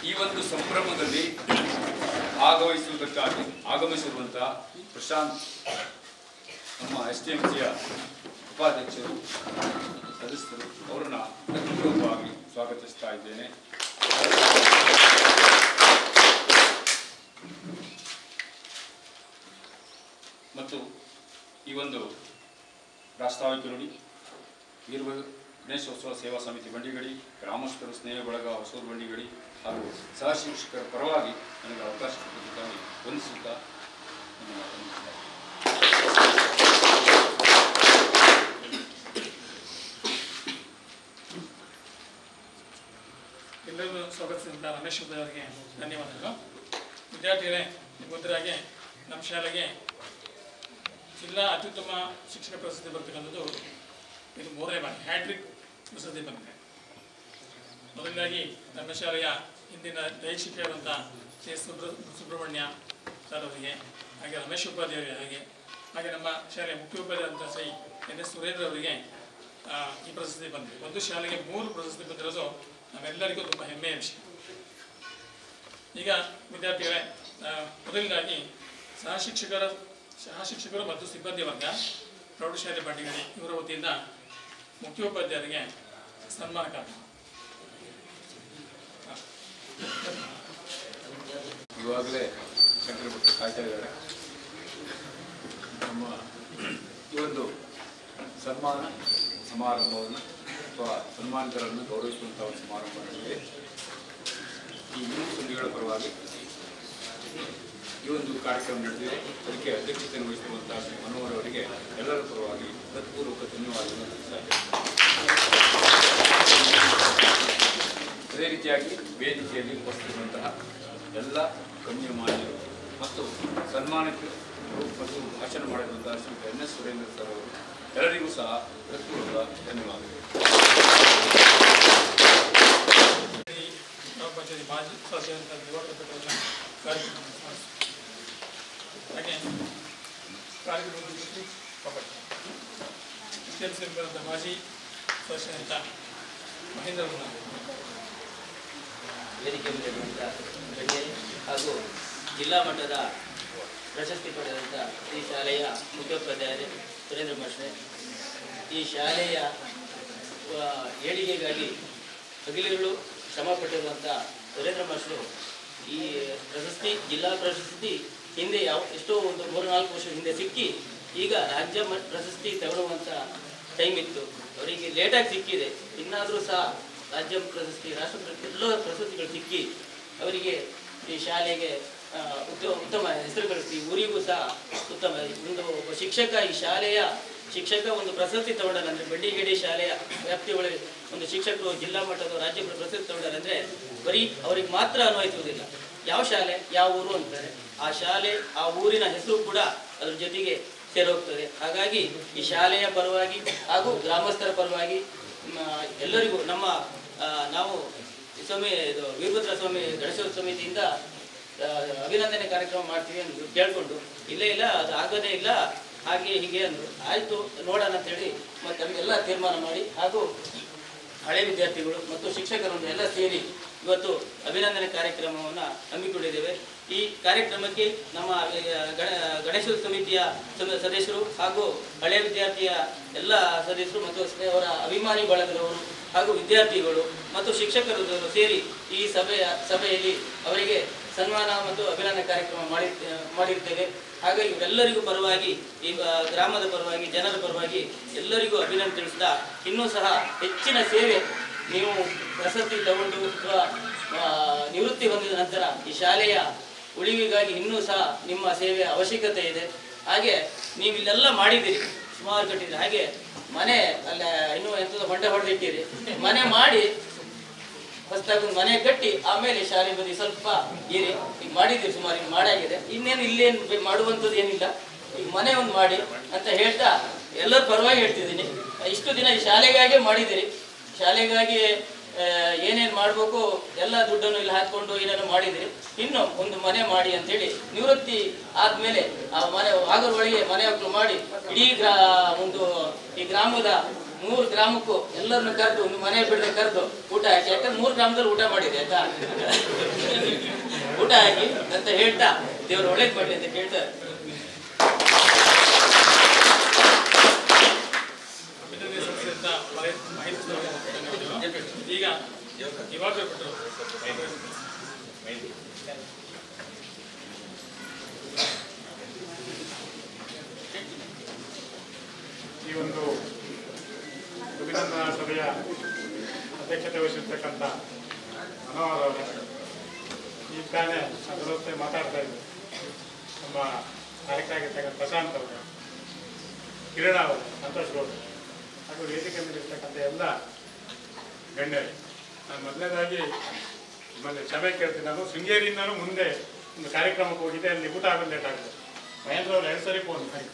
ಈ ಒಂದು ಸಂಭ್ರಮದಲ್ಲಿ ಭಾಗವಹಿಸುವುದಕ್ಕಾಗಿ ಆಗಮಿಸಿರುವಂತಹ ಪ್ರಶಾಂತ್ ನಮ್ಮ STMCಯ ಉಪಾಧ್ಯಕ್ಷರು ಸದಸ್ಯರು ಅವರನ್ನ ಹೃತ್ಪೂರ್ವಕವಾಗಿ ಸ್ವಾಗತಿಸ್ತಾ ಇದ್ದೇನೆ. ಮತ್ತು ಈ ಒಂದು ಪ್ರಾಸ್ತಾವಿಕ ನುಡಿ ವೀರ ಗಣೇಶೋತ್ಸವ ಸೇವಾ ಸಮಿತಿ ಬಂಡಿಗಡಿ, ಗ್ರಾಮಸ್ಥರು ಸ್ನೇಹ ಬಳಗ ಹೊಸೂರು ಬಂಡಿಗಡಿ ಹಾಗೂ ಸಹ ಶಿಕ್ಷಕರ ಪರವಾಗಿ ನನಗೆ ಅವಕಾಶ ಕೊಟ್ಟಿದ್ದಕ್ಕಾಗಿ ವಂದಿಸುತ್ತಾ ಎಲ್ಲರೂ ಸ್ವಾಗತಿಸಿದಂಥ ರಮೇಶ್ ಅವರಿಗೆ ಧನ್ಯವಾದಗಳು. ವಿದ್ಯಾರ್ಥಿಗಳೇ, ಮೊದಲಾಗಿ ನಮ್ಮ ಶಾಲೆಗೆ ಜಿಲ್ಲಾ ಅತ್ಯುತ್ತಮ ಶಿಕ್ಷಣ ಪ್ರಶಸ್ತಿ ಬರ್ತಕ್ಕಂಥದ್ದು ಇದು 3ನೇ ಬಾರಿ ಹ್ಯಾಟ್ರಿಕ್ ಪ್ರಶಸ್ತಿ ಬಂದಿದೆ. ಮೊದಲಾಗಿ ನಮ್ಮ ಶಾಲೆಯ ಹಿಂದಿನ ದೈಹಿಕ ಶಿಕ್ಷಕರಾದಂಥ ಸುಬ್ರಹ್ಮಣ್ಯ ಸರ್ ಅವರಿಗೆ, ಹಾಗೆ ರಮೇಶ್ ಉಪಾಧ್ಯಾಯರಿಗೆ, ಹಾಗೆ ನಮ್ಮ ಶಾಲೆಯ ಮುಖ್ಯೋಪಾಧ್ಯಾಯರಾದಂಥ ಶ್ರೀ NS ಸುರೇಂದ್ರ ಅವರಿಗೆ ಈ ಪ್ರಶಸ್ತಿ ಬಂದಿದೆ. ಒಂದು ಶಾಲೆಗೆ 3 ಪ್ರಶಸ್ತಿ ಬಂದಿರೋದು ನಮ್ಮೆಲ್ಲರಿಗೂ ತುಂಬ ಹೆಮ್ಮೆಯ ವಿಷಯ. ಈಗ ವಿದ್ಯಾರ್ಥಿಗಳೇ, ಮೊದಲನೇದಾಗಿ ಸಹ ಶಿಕ್ಷಕರು ಮತ್ತು ಸಿಬ್ಬಂದಿ ವರ್ಗ ಪ್ರೌಢಶಾಲೆ ಬಂಡಿಗಡಿ ಇವರ ವತಿಯಿಂದ ಮುಖ್ಯೋಪಾಧ್ಯಾಯರಿಗೆ ಸನ್ಮಾನ ಕಾರ್ಯಕ್ರಮ. ಇವಾಗಲೇ ಶಂಕರ ಭಟ್ರು ಕಾಯ್ತಾ ಇದ್ದಾರೆ. ನಮ್ಮ ಈ ಒಂದು ಸನ್ಮಾನ ಸಮಾರಂಭವನ್ನು ಅಥವಾ ಸನ್ಮಾನಿತರನ್ನು ಗೌರವಿಸುವಂಥ ಒಂದು ಸಮಾರಂಭ ನಡೆದಿದೆ. ಈ 3 ಸುದ್ದಿಗಳ ಪರವಾಗಿ ಈ ಒಂದು ಕಾರ್ಯಕ್ರಮ ನಡೆದಿದೆ. ಅದಕ್ಕೆ ಅಧ್ಯಕ್ಷತೆ ವಹಿಸಿರುವಂತಹ ಶ್ರೀ ಮನೋಹರ್ ಅವರಿಗೆ ಎಲ್ಲರ ಪರವಾಗಿ ಹೃತ್ಪೂರ್ವಕ ಧನ್ಯವಾದಗಳನ್ನು ತಿಳಿಸಿದ್ದಾರೆ. ಅದೇ ರೀತಿಯಾಗಿ ವೇದಿಕೆಯಲ್ಲಿ ಉಪಸ್ಥಿತಿರುವಂತಹ ಎಲ್ಲ ಗಣ್ಯಮಾನ್ಯರು ಮತ್ತು ಸನ್ಮಾನಿತರು ಮತ್ತು ಭಾಷಣ ಮಾಡಿರುವಂತಹ ಶ್ರೀ NS ಸುರೇಂದ್ರ ಸರ್ ಅವರು ಎಲ್ಲರಿಗೂ ಸಹ ಹೃತ್ಪೂರ್ವಕ ಧನ್ಯವಾದಗಳು. ಪಂಚಾಯತಿ ಮಾಜಿ ಸದಸ್ಯರಂಥ ದಿವಾಕರ್ ಕಾರ್ಯಕ್ರಮ ಹಾಗೆ ಕಾರ್ಯಕ್ರಮದ ಮಾಜಿ ಸದಸ್ಯರಂಥ ಮಹೇಂದ್ರ ವೇದಿಕೆ ಮೇಲಿರುವಂಥ ಗಣ್ಯರೇ ಹಾಗೂ ಜಿಲ್ಲಾ ಮಟ್ಟದ ಪ್ರಶಸ್ತಿ ಪಡೆದಂಥ ಈ ಶಾಲೆಯ ಮುಖ್ಯೋಪಾಧ್ಯಾಯರೇ ಸುರೇಂದ್ರ ಮಾಸ್ಟ್ರೇ, ಈ ಶಾಲೆಯ ಏಳಿಗೆಗಾಗಿ ಹಗಲಿರುಳು ಶ್ರಮಪಟ್ಟಿರುವಂಥ ಸುರೇಂದ್ರ ಮಾಸ್ಟ್ರು ಈ ಪ್ರಶಸ್ತಿ, ಜಿಲ್ಲಾ ಪ್ರಶಸ್ತಿ ಹಿಂದೆ ಎಷ್ಟೋ ಒಂದು 3-4 ವರ್ಷ ಹಿಂದೆ ಸಿಕ್ಕಿ ಈಗ ರಾಜ್ಯ ಪ್ರಶಸ್ತಿ ತಗೊಳ್ಳುವಂಥ ಟೈಮ್ ಇತ್ತು. ಅವರಿಗೆ ಲೇಟಾಗಿ ಸಿಕ್ಕಿದೆ. ಇನ್ನಾದರೂ ಸಹ ರಾಜ್ಯ ಪ್ರಶಸ್ತಿ, ರಾಷ್ಟ್ರ ಎಲ್ಲ ಪ್ರಶಸ್ತಿಗಳು ಸಿಕ್ಕಿ ಅವರಿಗೆ ಈ ಶಾಲೆಗೆ ಉತ್ತಮ ಹೆಸರು ಗಳಿಸಿ ಊರಿಗೂ ಸಹ ಉತ್ತಮ ಒಂದು ಶಿಕ್ಷಕ, ಈ ಶಾಲೆಯ ಶಿಕ್ಷಕ ಒಂದು ಪ್ರಶಸ್ತಿ ತಗೊಂಡಾರಂದರೆ, ಬಂಡಿಗೇಡಿ ಶಾಲೆಯ ವ್ಯಾಪ್ತಿಯೊಳಗೆ ಒಂದು ಶಿಕ್ಷಕರು ಜಿಲ್ಲಾ ಮಟ್ಟದ ರಾಜ್ಯ ಪ್ರಶಸ್ತಿ ತಗೊಂಡಾರಂದರೆ ಬರೀ ಅವರಿಗೆ ಮಾತ್ರ ಅನ್ವಯಿಸುವುದಿಲ್ಲ. ಯಾವ ಶಾಲೆ, ಯಾವ ಊರು ಅಂತಾರೆ, ಆ ಶಾಲೆ, ಆ ಊರಿನ ಹೆಸರು ಕೂಡ ಅದ್ರ ಜೊತೆಗೆ ಸೇರೋಗ್ತದೆ. ಹಾಗಾಗಿ ಈ ಶಾಲೆಯ ಪರವಾಗಿ ಹಾಗೂ ಗ್ರಾಮಸ್ಥರ ಪರವಾಗಿ ಎಲ್ಲರಿಗೂ ನಾವು ಸ್ವಾಮಿ ವೀರಭದ್ರ ಸ್ವಾಮಿ ಗಣೇಶೋತ್ಸವ ಸಮಿತಿಯಿಂದ ಅಭಿನಂದನೆ ಕಾರ್ಯಕ್ರಮ ಮಾಡ್ತೀವಿ ಅಂದರು. ಕೇಳಿಕೊಂಡು ಇಲ್ಲ ಅದು ಆಗೋದೇ ಇಲ್ಲ, ಹಾಗೆ ಹೀಗೆ ಅಂದರು. ಆಯಿತು ನೋಡೋಣ ಅಂತೇಳಿ ಮತ್ತು ನಮಗೆಲ್ಲ ತೀರ್ಮಾನ ಮಾಡಿ ಹಾಗೂ ಹಳೆ ವಿದ್ಯಾರ್ಥಿಗಳು ಮತ್ತು ಶಿಕ್ಷಕರು ಎಲ್ಲ ಸೇರಿ ಇವತ್ತು ಅಭಿನಂದನೆ ಕಾರ್ಯಕ್ರಮವನ್ನು ಹಮ್ಮಿಕೊಂಡಿದ್ದೇವೆ. ಈ ಕಾರ್ಯಕ್ರಮಕ್ಕೆ ನಮ್ಮ ಗಣೇಶ ಸಮಿತಿಯ ಸದಸ್ಯರು ಹಾಗೂ ಹಳೆಯ ವಿದ್ಯಾರ್ಥಿಯ ಎಲ್ಲ ಸದಸ್ಯರು ಮತ್ತು ಅವರ ಅಭಿಮಾನಿ ಬಳಗದವರು ಹಾಗೂ ವಿದ್ಯಾರ್ಥಿಗಳು ಮತ್ತು ಶಿಕ್ಷಕರು ಸೇರಿ ಈ ಸಭೆಯಲ್ಲಿ ಅವರಿಗೆ ಸನ್ಮಾನ ಮತ್ತು ಅಭಿನಂದನೆ ಕಾರ್ಯಕ್ರಮ ಮಾಡಿರ್ತೇವೆ. ಹಾಗಾಗಿ ಇವರೆಲ್ಲರಿಗೂ ಪರವಾಗಿ ಈ ಗ್ರಾಮದ ಪರವಾಗಿ ಜನರ ಪರವಾಗಿ ಎಲ್ಲರಿಗೂ ಅಭಿನಂದನೆ ತಿಳಿಸ್ತಾ ಇನ್ನೂ ಸಹ ಹೆಚ್ಚಿನ ಸೇವೆ ನೀವು ಪ್ರಶಸ್ತಿ ತಗೊಂಡು ಅಥವಾ ನಿವೃತ್ತಿ ಹೊಂದಿದ ನಂತರ ಈ ಶಾಲೆಯ ಉಳಿವಿಗಾಗಿ ಇನ್ನೂ ಸಹ ನಿಮ್ಮ ಸೇವೆಯ ಅವಶ್ಯಕತೆ ಇದೆ. ಹಾಗೆ ನೀವು ಇಲ್ಲೆಲ್ಲ ಮಾಡಿದ್ದೀರಿ, ಸುಮಾರು ಕಟ್ಟಿದ್ದೀರಿ. ಹಾಗೆ ಮನೆ ಅಲ್ಲ ಇನ್ನೂ ಎಂಥದ್ದು ಹೊಂಡೆ ಹೊಡೆದಿಟ್ಟಿರಿ, ಮನೆ ಮಾಡಿ ಹೊಸದಾಗಿ ಒಂದು ಮನೆ ಕಟ್ಟಿ ಆಮೇಲೆ ಶಾಲೆ ಬದಿ ಸ್ವಲ್ಪ ಏರಿ ಈಗ ಮಾಡಿದ್ದೀರಿ, ಸುಮಾರು ಈಗ ಮಾಡಾಗಿದೆ. ಇನ್ನೇನು ಇಲ್ಲೇನು ಮಾಡುವಂಥದ್ದು ಏನಿಲ್ಲ, ಈಗ ಮನೆ ಒಂದು ಮಾಡಿ ಅಂತ ಹೇಳ್ತಾ ಎಲ್ಲರ ಪರವಾಗಿ ಹೇಳ್ತಿದ್ದೀನಿ. ಇಷ್ಟು ದಿನ ಈ ಶಾಲೆಗಾಗೇ ಮಾಡಿದ್ದೀರಿ, ಶಾಲೆಗಾಗಿ ಏನೇನು ಮಾಡಬೇಕು ಎಲ್ಲ ದುಡ್ಡನ್ನು ಇಲ್ಲಿ ಹಾಕ್ಕೊಂಡು ಏನೇನು ಮಾಡಿದಿರಿ. ಇನ್ನು ಒಂದು ಮನೆ ಮಾಡಿ ಅಂತೇಳಿ ನಿವೃತ್ತಿ ಆದಮೇಲೆ ಆ ಮನೆ ಆಗರೊಳಗೆ ಮನೆ ಮಕ್ಕಳು ಮಾಡಿ ಇಡೀ ಒಂದು ಈ ಗ್ರಾಮದ 3 ಗ್ರಾಮಕ್ಕೂ ಎಲ್ಲರನ್ನು ಕರೆದು ಒಂದು ಮನೆ ಬಿಡದೆ ಕರೆದು ಊಟ ಹಾಕಿ, ಯಾಕಂದ್ರೆ 3 ಗ್ರಾಮದಲ್ಲಿ ಊಟ ಮಾಡಿದೆ ಆಯ್ತಾ, ಊಟ ಹಾಕಿ ಅಂತ ಹೇಳ್ತಾ ದೇವರು ಒಳ್ಳೇದು ಮಾಡಲಿ ಅಂತ ಕೇಳ್ತಾರೆ. ಈಗ ಇವಾಗ ಬಿಟ್ಟರು ಈ ಒಂದು ಅಭಿನಂದನಾ ಸಭೆಯ ಅಧ್ಯಕ್ಷತೆ ವಹಿಸಿರ್ತಕ್ಕಂಥ ಮನೋಹರ್ ಅವರೇ, ಈ ತಾನೇ ಅದರೊತ್ತೆ ಮಾತಾಡ್ತಾ ಇದ್ದರು. ನಮ್ಮ ನಾಯಕರಾಗಿರ್ತಕ್ಕಂಥ ಪ್ರಶಾಂತ್ ಅವರು, ಕಿರಣ ಅವರು, ಸಂತೋಷ್ ಗೌಡರು ಹಾಗೂ ವೇದಿಕೆ ಮೇಲಿರ್ತಕ್ಕಂಥ ಎಲ್ಲ ಗಣ್ಯರು, ನಾನು ಮೊದಲನೇದಾಗಿ ನಿಮ್ಮಲ್ಲಿ ಕ್ಷಮೆ ಕೇಳ್ತೀನಿ. ನಾನು ಶೃಂಗೇರಿಯಿಂದಲೂ ಮುಂದೆ ಒಂದು ಕಾರ್ಯಕ್ರಮಕ್ಕೆ ಹೋಗಿದ್ದೆ, ಅಲ್ಲಿ ಊಟ ಆಗೋದು ಲೇಟ್ ಆಗಿದೆ. ಮಹೇಂದ್ರ ಅವರು 2 ಸರಿ ಫೋನ್ ಮಾಡಿ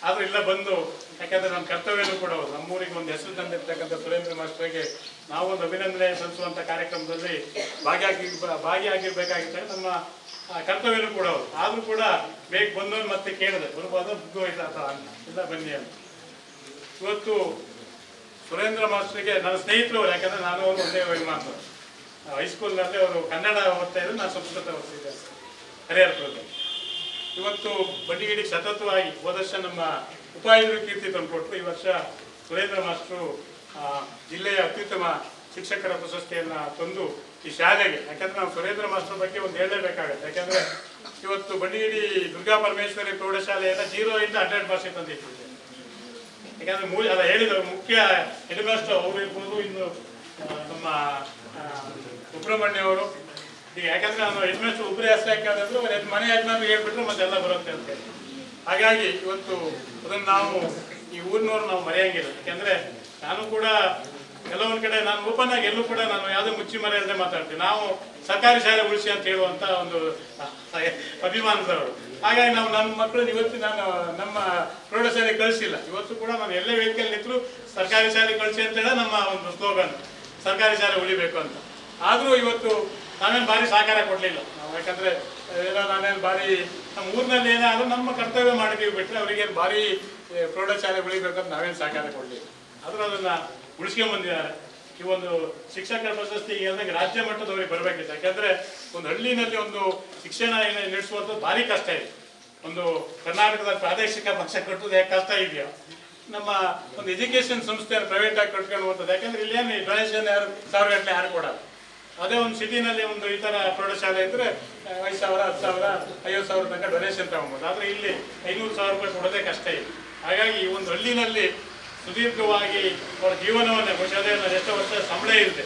ಆದರೂ ಇಲ್ಲ ಬಂದು, ಯಾಕೆಂದರೆ ನನ್ನ ಕರ್ತವ್ಯನೂ ಕೂಡ ಅವರು ನಮ್ಮೂರಿಗೆ ಒಂದು ಹೆಸರು ತಂದಿರ್ತಕ್ಕಂಥ ಸುರೇಂದ್ರ ಮಾಸ್ಟರ್ಗೆ ನಾವೊಂದು ಅಭಿನಂದನೆ ಸಲ್ಲಿಸುವಂಥ ಕಾರ್ಯಕ್ರಮದಲ್ಲಿ ಭಾಗಿಯಾಗಿರ್ಬೇಕಾಗಿದ್ದರೆ ನಮ್ಮ ಕರ್ತವ್ಯನೂ ಕೂಡ ಅವರು. ಆದರೂ ಕೂಡ ಬೇಗ ಬಂದವನು ಮತ್ತೆ ಕೇಳಿದೆ ಬರ್ಬೋದು ಮುಗ್ಗೋಯ್ತಾ ಅಂತ, ಇಲ್ಲ ಬನ್ನಿ ಅಂತ. ಇವತ್ತು ಸುರೇಂದ್ರ ಮಾಸ್ಟರ್ಗೆ ನನ್ನ ಸ್ನೇಹಿತರು ಅವರು, ಯಾಕಂದರೆ ನಾನು ಅವರು ಒಂದೇ ವಿಮಾನ ಹೈಸ್ಕೂಲ್ನಲ್ಲಿ ಅವರು ಕನ್ನಡ ಓದ್ತಾ ಇದ್ರು, ನಾನು ಸಂಸ್ಕೃತ ಓದ್ತಿದ್ದೆ ಹರಿಹರಪುರದಲ್ಲಿ. ಇವತ್ತು ಬಂಡಿಗಿಡಿಗೆ ಸತತವಾಗಿ ಹೋದ ವರ್ಷ ನಮ್ಮ ಉಪಾಯುಕ್ತರು ಕೀರ್ತಿ ತಂದುಕೊಟ್ರು. ಈ ವರ್ಷ ಸುರೇಂದ್ರ ಮಾಸ್ಟರು ಜಿಲ್ಲೆಯ ಅತ್ಯುತ್ತಮ ಶಿಕ್ಷಕರ ಪ್ರಶಸ್ತಿಯನ್ನು ತಂದು ಈ ಶಾಲೆಗೆ, ಯಾಕಂದರೆ ನಾವು ಸುರೇಂದ್ರ ಮಾಸ್ಟರ್ ಬಗ್ಗೆ ಒಂದು ಹೇಳಲೇಬೇಕಾಗತ್ತೆ. ಯಾಕಂದರೆ ಇವತ್ತು ಬಂಡಿಗಿಡಿ ದುರ್ಗಾ ಪರಮೇಶ್ವರಿ ಪ್ರೌಢಶಾಲೆಯನ್ನು 0 ಇಂದ 100% ತಂದಿಟ್ಟಿದೆ. ಯಾಕಂದರೆ ಅಲ್ಲ ಹೇಳಿದವರು ಮುಖ್ಯ ಹೆಡ್ ಮಾಸ್ಟರ್ ಅವರು ಇರ್ಬೋದು, ಇನ್ನು ನಮ್ಮ ಸುಬ್ರಹ್ಮಣ್ಯ ಅವರು. ಈಗ ಯಾಕಂದರೆ ನಾನು ಹೆಡ್ ಮಾಸ್ಟರ್ ಒಬ್ಬರೇ ಅಷ್ಟಾಕಾದ್ರು ಮನೆ ಯಜಮಾನ ಹೇಳ್ಬಿಟ್ರು ಮತ್ತೆಲ್ಲ ಬರುತ್ತೆ ಅಂತೇಳಿ. ಹಾಗಾಗಿ ಇವತ್ತು ಅದನ್ನು ನಾವು ಈ ಊರಿನವ್ರು ನಾವು ಮರೆಯಂಗಿಲ್ಲ. ಯಾಕೆಂದರೆ ನಾನು ಕೂಡ ಕೆಲವೊಂದು ಕಡೆ ನಾನು ಓಪನ್ ಆಗಿ ಎಲ್ಲೂ ಕೂಡ ನಾನು ಯಾವುದೇ ಮುಚ್ಚಿ ಮರೆಯಲ್ಲದೆ ಮಾತಾಡ್ತೀನಿ. ನಾವು ಸರ್ಕಾರಿ ಶಾಲೆ ಉಳಿಸಿ ಅಂತ ಹೇಳುವಂಥ ಒಂದು ಅಭಿಮಾನದವರು. ಹಾಗಾಗಿ ನಾವು ನಮ್ಮ ಮಕ್ಕಳನ್ನ ಇವತ್ತು ನಾನು ನಮ್ಮ ಪ್ರೌಢಶಾಲೆ ಕಳಿಸಿಲ್ಲ. ಇವತ್ತು ಕೂಡ ನಾನು ಎಲ್ಲೇ ವೇದಿಕೆಯಲ್ಲಿ ನಿಂತರೂ ಸರ್ಕಾರಿ ಶಾಲೆ ಕಳಿಸಿ ಅಂತೇಳಿ ನಮ್ಮ ಒಂದು ಸ್ಲೋಗನ್, ಸರ್ಕಾರಿ ಶಾಲೆ ಉಳಿಬೇಕು ಅಂತ. ಆದರೂ ಇವತ್ತು ನಾವೇನು ಭಾರಿ ಸಹಕಾರ ಕೊಡಲಿಲ್ಲ ನಾವು, ಯಾಕಂದರೆ ಏನೋ ನಾನೇನು ಭಾರಿ ನಮ್ಮ ಊರಿನಲ್ಲಿ ಏನಾದರೂ ನಮ್ಮ ಕರ್ತವ್ಯ ಮಾಡಿದ್ದೀವಿ ಬಿಟ್ಟರೆ ಅವರಿಗೇನು ಭಾರಿ ಪ್ರೌಢಶಾಲೆ ಉಳಿಬೇಕಂತ ನಾವೇನು ಸಹಕಾರ ಕೊಡಲಿಲ್ಲ. ಆದರೂ ಅದನ್ನು ಉಳಿಸ್ಕೊಂಡ್ಬಂದಿದ್ದಾರೆ. ಈ ಒಂದು ಶಿಕ್ಷಕರ ಪ್ರಶಸ್ತಿ ಅಂದಾಗ ರಾಜ್ಯ ಮಟ್ಟದವರಿಗೆ ಬರಬೇಕಿತ್ತು. ಯಾಕೆಂದರೆ ಒಂದು ಹಳ್ಳಿನಲ್ಲಿ ಒಂದು ಶಿಕ್ಷಣ ನಡೆಸುವಂಥದ್ದು ಭಾರಿ ಕಷ್ಟ ಇದೆ. ಒಂದು ಕರ್ನಾಟಕದ ಪ್ರಾದೇಶಿಕ ಪಕ್ಷ ಕಟ್ಟೋದು ಯಾಕೆ ಕಷ್ಟ ಇದೆಯೋ, ನಮ್ಮ ಒಂದು ಎಜುಕೇಷನ್ ಸಂಸ್ಥೆಯನ್ನು ಪ್ರೈವೇಟಾಗಿ ಕಟ್ಕೊಂಡು ಹೋಗ್ತದೆ. ಯಾಕಂದರೆ ಇಲ್ಲೇನು ಡೊನೇಷನ್ 1000 ಗಟ್ಟಲೆ ಯಾರು ಕೊಡೋದು. ಅದೇ ಒಂದು ಸಿಟಿನಲ್ಲಿ ಒಂದು ಈ ಥರ ಪ್ರೌಢಶಾಲೆ ಇದ್ದರೆ 5,000, 10,000, 50,000 ತನಕ ಡೊನೇಷನ್ ತಗೊಬೋದು. ಆದರೆ ಇಲ್ಲಿ 500,000 ರೂಪಾಯಿ ಕೊಡೋದೇ ಕಷ್ಟ ಇದೆ. ಹಾಗಾಗಿ ಈ ಒಂದು ಹಳ್ಳಿನಲ್ಲಿ ಸುದೀರ್ಘವಾಗಿ ಅವರ ಜೀವನವನ್ನೇ ಬಹುಶಃ ಎಷ್ಟೋ ವರ್ಷ ಸಂಬಳ ಇರುತ್ತೆ,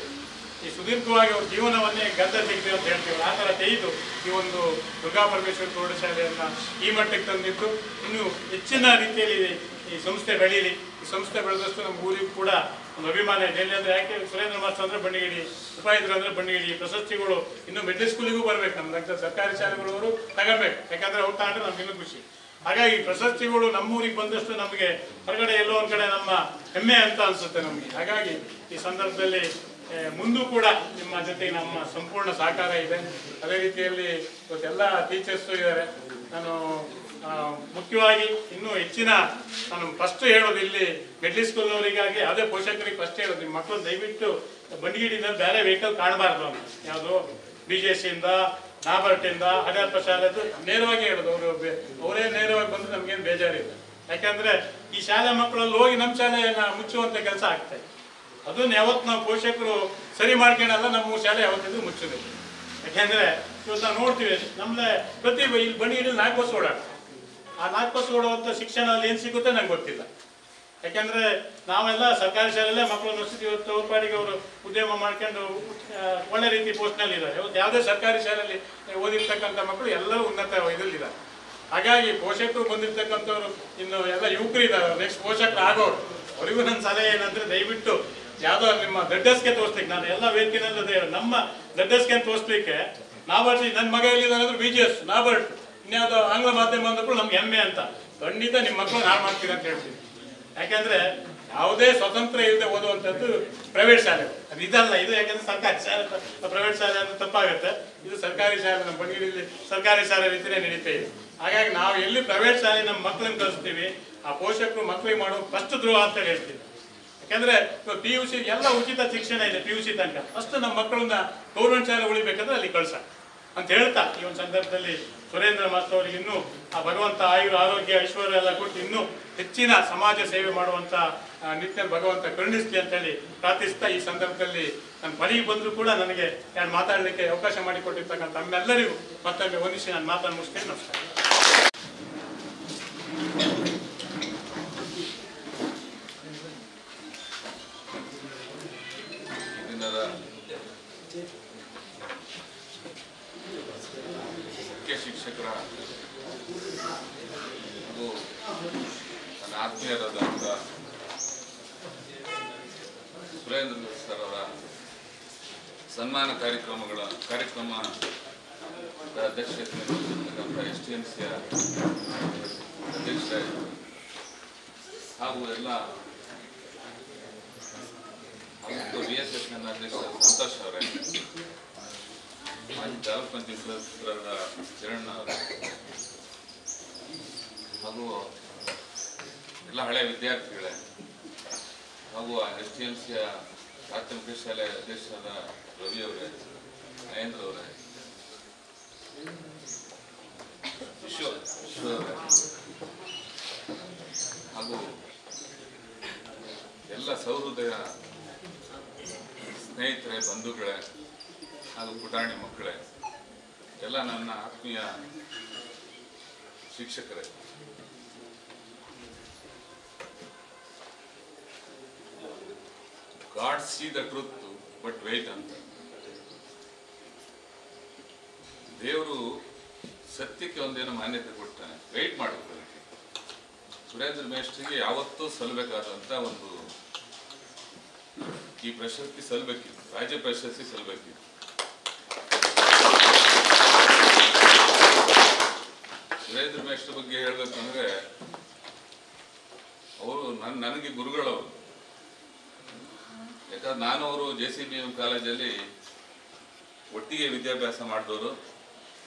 ಈ ಸುದೀರ್ಘವಾಗಿ ಅವ್ರ ಜೀವನವನ್ನೇ ಗಂಧ ತೆಗೆದು ಅಂತ ಹೇಳ್ತೀವಿ. ಆ ಥರ ತೆಗೆದು ಈ ಒಂದು ದುರ್ಗಾ ಪರಮೇಶ್ವರಿ ಪ್ರೌಢಶಾಲೆಯನ್ನು ಈ ಮಟ್ಟಕ್ಕೆ ತಂದಿದ್ದು ಇನ್ನೂ ಹೆಚ್ಚಿನ ರೀತಿಯಲ್ಲಿ ಈ ಸಂಸ್ಥೆ ಬೆಳೀಲಿ. ಈ ಸಂಸ್ಥೆ ಬೆಳೆದಷ್ಟು ನಮ್ಮ ಊರಿಗೂ ಕೂಡ ಒಂದು ಅಭಿಮಾನ ಇದೆ. ಎಲ್ಲಿ ಅಂದರೆ ಯಾಕೆ ಸುರೇಂದ್ರ ಮಾಸ್ಟರ್ ಅಂದರೆ ಬಂಡಿಗಿಡಿ, ಉಪಾಯುಕ್ತರು ಅಂದರೆ ಬಂಡಿಗಿಡಿ, ಪ್ರಶಸ್ತಿಗಳು ಇನ್ನೂ ಮಿಡ್ಲ್ ಸ್ಕೂಲಿಗೂ ಬರಬೇಕು. ನಮ್ಮ ರಕ್ತ ಸರ್ಕಾರಿ ಶಾಲೆಗಳವರು ತಗೋಬೇಕು. ಯಾಕಂದರೆ ಅವ್ರು ತಗೊಂಡ್ರೆ ನಮ್ಗೆ ಇನ್ನೂ ಖುಷಿ. ಹಾಗಾಗಿ ಪ್ರಶಸ್ತಿಗಳು ನಮ್ಮೂರಿಗೆ ಬಂದಷ್ಟು ನಮಗೆ ಹೊರಗಡೆ ಎಲ್ಲೋ ಒಂದು ಕಡೆ ನಮ್ಮ ಹೆಮ್ಮೆ ಅಂತ ಅನಿಸುತ್ತೆ ನಮಗೆ. ಹಾಗಾಗಿ ಈ ಸಂದರ್ಭದಲ್ಲಿ ಮುಂದೂ ಕೂಡ ನಿಮ್ಮ ಜೊತೆಗೆ ನಮ್ಮ ಸಂಪೂರ್ಣ ಸಹಕಾರ ಇದೆ. ಅದೇ ರೀತಿಯಲ್ಲಿ ಇವತ್ತೆಲ್ಲ ಟೀಚರ್ಸು ಇದ್ದಾರೆ. ನಾನು ಮುಖ್ಯವಾಗಿ ಇನ್ನೂ ಹೆಚ್ಚಿನ ನಾನು ಫಸ್ಟ್ ಹೇಳೋದು ಇಲ್ಲಿ ಮಿಡ್ಲ್ ಸ್ಕೂಲ್ನವರಿಗಾಗಿ ಯಾವುದೇ ಪೋಷಕರಿಗೆ ಫಸ್ಟ್ ಹೇಳೋದು, ನಿಮ್ಮ ಮಕ್ಕಳು ದಯವಿಟ್ಟು ಬಂಡಿಗಿಡಿಯಿಂದ ಬೇರೆ ವೆಹಿಕಲ್ ಕಾಣಬಾರ್ದು ಅಂತ. ಯಾವುದು BJCಯಿಂದ ನಾಬರ್ಟಿಂದ ಹರಿಹರ ಶಾಲೆದು ನೇರವಾಗಿ ಹೇಳೋದು. ಅವರೇ ನೇರವಾಗಿ ಬಂದು ನಮಗೇನು ಬೇಜಾರಿಲ್ಲ. ಯಾಕಂದರೆ ಈ ಶಾಲೆ ಮಕ್ಕಳಲ್ಲಿ ಹೋಗಿ ನಮ್ಮ ಶಾಲೆಯನ್ನು ಮುಚ್ಚುವಂಥ ಕೆಲಸ ಆಗ್ತದೆ. ಅದನ್ನು ಯಾವತ್ತು ನಾವು ಪೋಷಕರು ಸರಿ ಮಾಡ್ಕೊಳ್ಳಲ್ಲ, ನಮ್ಮ ಶಾಲೆ ಯಾವತ್ತಿದ್ರು ಮುಚ್ಚೋದಿಲ್ಲ. ಯಾಕೆಂದರೆ ಇವತ್ತು ನಾವು ನೋಡ್ತೀವಿ ನಮ್ಮದೇ ಪ್ರತಿ ಇಲ್ಲಿ ಬಂಡಿಗಿಡಲ್ಲಿ 4 ಬಸ್ ಓಡಾಡ್ತೀವಿ. ಆ 4 ಬಸ್ ಓಡುವಂಥ ಶಿಕ್ಷಣದಲ್ಲಿ ಏನು ಸಿಗುತ್ತೆ ನಂಗೆ ಗೊತ್ತಿಲ್ಲ. ಯಾಕೆಂದರೆ ನಾವೆಲ್ಲ ಸರ್ಕಾರಿ ಶಾಲೆಯಲ್ಲೇ ಮಕ್ಕಳನ್ನು ಓದಿಸ್ತೀವಿ. ಇವತ್ತು ಅವ್ರ ಪಾಡಿಗೆ ಅವರು ಉದ್ಯಮ ಮಾಡ್ಕೊಂಡು ಒಳ್ಳೆ ರೀತಿ ಪೋಸ್ಟ್ನಲ್ಲಿ ಇದ್ದಾರೆ. ಇವತ್ತು ಯಾವುದೇ ಸರ್ಕಾರಿ ಶಾಲೆಯಲ್ಲಿ ಓದಿರ್ತಕ್ಕಂಥ ಮಕ್ಕಳು ಎಲ್ಲರೂ ಉನ್ನತ ಇದರಲ್ಲಿದ್ದಾರೆ. ಹಾಗಾಗಿ ಪೋಷಕರು ಬಂದಿರ್ತಕ್ಕಂಥವ್ರು ಇನ್ನು ಎಲ್ಲ ಯುವಕರಿದ್ದಾರೆ, ನೆಕ್ಸ್ಟ್ ಪೋಷಕರು ಆಗೋರು. ಅವರಿಗೂ ನನ್ನ ಸಲಹೆ ಏನಂದರೆ ದಯವಿಟ್ಟು ಯಾವುದೋ ನಿಮ್ಮ ದಡ್ಡಸ್ಗೆ ತೋರಿಸ್ಲಿಕ್ಕೆ, ನಾನು ಎಲ್ಲ ವೇದಿಕೆನಲ್ಲದೆ ನಮ್ಮ ದಡ್ಡಸ್ಗೆ ತೋರಿಸ್ಲಿಕ್ಕೆ ನಾಬರ್ಟ್ ನನ್ನ ಮಗ ಎಲ್ಲಿದ್ದಾನಂದ್ರೆ BGS ನಾಬರ್ಟ್ ಇನ್ಯಾವುದೋ ಆಂಗ್ಲ ಮಾಧ್ಯಮ ಅಂದ್ರೂ ನಮ್ಗೆ ಹೆಮ್ಮೆ ಅಂತ. ಖಂಡಿತ ನಿಮ್ಮ ಮಕ್ಕಳು ಹಾಳು ಮಾಡ್ತೀರಿ ಅಂತ ಹೇಳ್ತೀನಿ. ಯಾಕೆಂದರೆ ಯಾವುದೇ ಸ್ವತಂತ್ರ ಇಲ್ಲದೆ ಓದುವಂಥದ್ದು ಪ್ರೈವೇಟ್ ಶಾಲೆ, ಅದು ಇದಲ್ಲ. ಇದು ಯಾಕೆಂದರೆ ಸರ್ಕಾರಿ ಶಾಲೆ, ಪ್ರೈವೇಟ್ ಶಾಲೆ ಅಂತ ತಪ್ಪಾಗುತ್ತೆ. ಇದು ಸರ್ಕಾರಿ ಶಾಲೆ, ನಮ್ಮ ಬಂಡಿಗಿರಿಯಲ್ಲಿ ಸರ್ಕಾರಿ ಶಾಲೆ ರೀತಿಯೇ ನಡೀತಾ ಇದೆ. ಹಾಗಾಗಿ ನಾವು ಎಲ್ಲಿ ಪ್ರೈವೇಟ್ ಶಾಲೆ ನಮ್ಮ ಮಕ್ಕಳನ್ನು ಕಳಿಸ್ತೀವಿ, ಆ ಪೋಷಕರು ಮಕ್ಕಳಿಗೆ ಮಾಡೋ ಫಸ್ಟ್ ದ್ರೋಹ ಅಂತ ಹೇಳ್ತೀವಿ. ಯಾಕೆಂದರೆ PUC ಎಲ್ಲ ಉಚಿತ ಶಿಕ್ಷಣ ಇದೆ, PUC ತನಕ. ಫಸ್ಟ್ ನಮ್ಮ ಮಕ್ಕಳನ್ನ ಗೌರ್ಮೆಂಟ್ ಶಾಲೆ ಉಳಿಬೇಕಾದ್ರೆ ಅಲ್ಲಿ ಕಳ್ಸ ಅಂತ ಹೇಳ್ತಾ, ಈ ಒಂದು ಸಂದರ್ಭದಲ್ಲಿ ಸುರೇಂದ್ರ ಮಾಸ್ಟರ್ ಅವರಿಗೆ ಇನ್ನೂ ಆ ಭಗವಂತ ಆಯುರ ಆರೋಗ್ಯ ಐಶ್ವರ್ಯ ಎಲ್ಲ ಕೊಟ್ಟು ಇನ್ನೂ ಹೆಚ್ಚಿನ ಸಮಾಜ ಸೇವೆ ಮಾಡುವಂಥ ನಿಟ್ಟಿನಲ್ಲಿ ಭಗವಂತ ಕರುಣಿಸ್ಲಿ ಅಂತೇಳಿ ಪ್ರಾರ್ಥಿಸ್ತಾ, ಈ ಸಂದರ್ಭದಲ್ಲಿ ನನ್ನ ಮನೆಗೆ ಬಂದರೂ ಕೂಡ ನನಗೆ ನಾನು ಮಾತಾಡಲಿಕ್ಕೆ ಅವಕಾಶ ಮಾಡಿಕೊಟ್ಟಿರ್ತಕ್ಕಂಥ ತಮ್ಮೆಲ್ಲರಿಗೂ ಮತ್ತೊಮ್ಮೆ ವಂದಿಸಿ ನಾನು ಮಾತನ್ನು ಮುಗಿಸ್ತೇನೆ. ನಮಸ್ಕಾರ. ಮುಖ್ಯ ಶಿಕ್ಷಕರ ಹಾಗೂ ನನ್ನ ಆತ್ಮೀಯರಾದಂಥ ಸುರೇಂದ್ರ ಸರ್ ಅವರ ಸನ್ಮಾನ ಕಾರ್ಯಕ್ರಮದ ಅಧ್ಯಕ್ಷತೆ STMCಯ ಅಧ್ಯಕ್ಷರೇ ಹಾಗೂ ಎಲ್ಲ ಹಾಗೂ VSS ನನ್ನ ಅಧ್ಯಕ್ಷ ಸಂತೋಷ್ ಅವರೇ, ಮಾಜಿ ತಾಲೂಕು ಪಂಚಾಯತ್ ಸದಸ್ಯರಾದ ಚರಣ್ ಅವರೇ ಹಾಗೂ ಎಲ್ಲ ಹಳೆಯ ವಿದ್ಯಾರ್ಥಿಗಳೇ ಹಾಗೂ STMCಯ ಪ್ರಾಥಮಿಕ ಶಾಲೆ ಅಧ್ಯಕ್ಷರಾದ ರವಿ ಅವರೇ, ಮಹೇಂದ್ರ ಅವರೇ, ವಿಶ್ವ ಅವರೇ ಹಾಗೂ ಎಲ್ಲ ಸಹೃದಯ ಸ್ನೇಹಿತರೆ, ಬಂಧುಗಳೇ ಹಾಗೂ ಪುಟಾಣಿ ಮಕ್ಕಳೇ, ಎಲ್ಲ ನನ್ನ ಆತ್ಮೀಯ ಶಿಕ್ಷಕರೇ, God see the truth but wait ಅಂತ. ದೇವರು ಸತ್ಯಕ್ಕೆ ಒಂದೇನೋ ಮಾನ್ಯತೆ ಕೊಡ್ತಾನೆ, ವೇಟ್ ಮಾಡಬೇಕು. ಸುರೇಂದ್ರ ಮೇಷ್ಟ್ರಿಗೆ ಯಾವತ್ತೂ ಸಲ್ಲಬೇಕಾದಂಥ ಒಂದು ಈ ಪ್ರಶಸ್ತಿ ಸಲ್ಲಬೇಕಿತ್ತು, ರಾಜ್ಯ ಪ್ರಶಸ್ತಿ ಸಲ್ಲಬೇಕಿತ್ತು. ಸುರೇಂದ್ರ ಮೇಷ್ಟ್ರ ಬಗ್ಗೆ ಹೇಳ್ಬೇಕಂದ್ರೆ ಅವರು ನನಗೆ ಗುರುಗಳವರು. ಯಾಕಂದ್ರೆ ನಾನು ಅವರು JCBM ಕಾಲೇಜಲ್ಲಿ ಒಟ್ಟಿಗೆ ವಿದ್ಯಾಭ್ಯಾಸ ಮಾಡಿದವರು.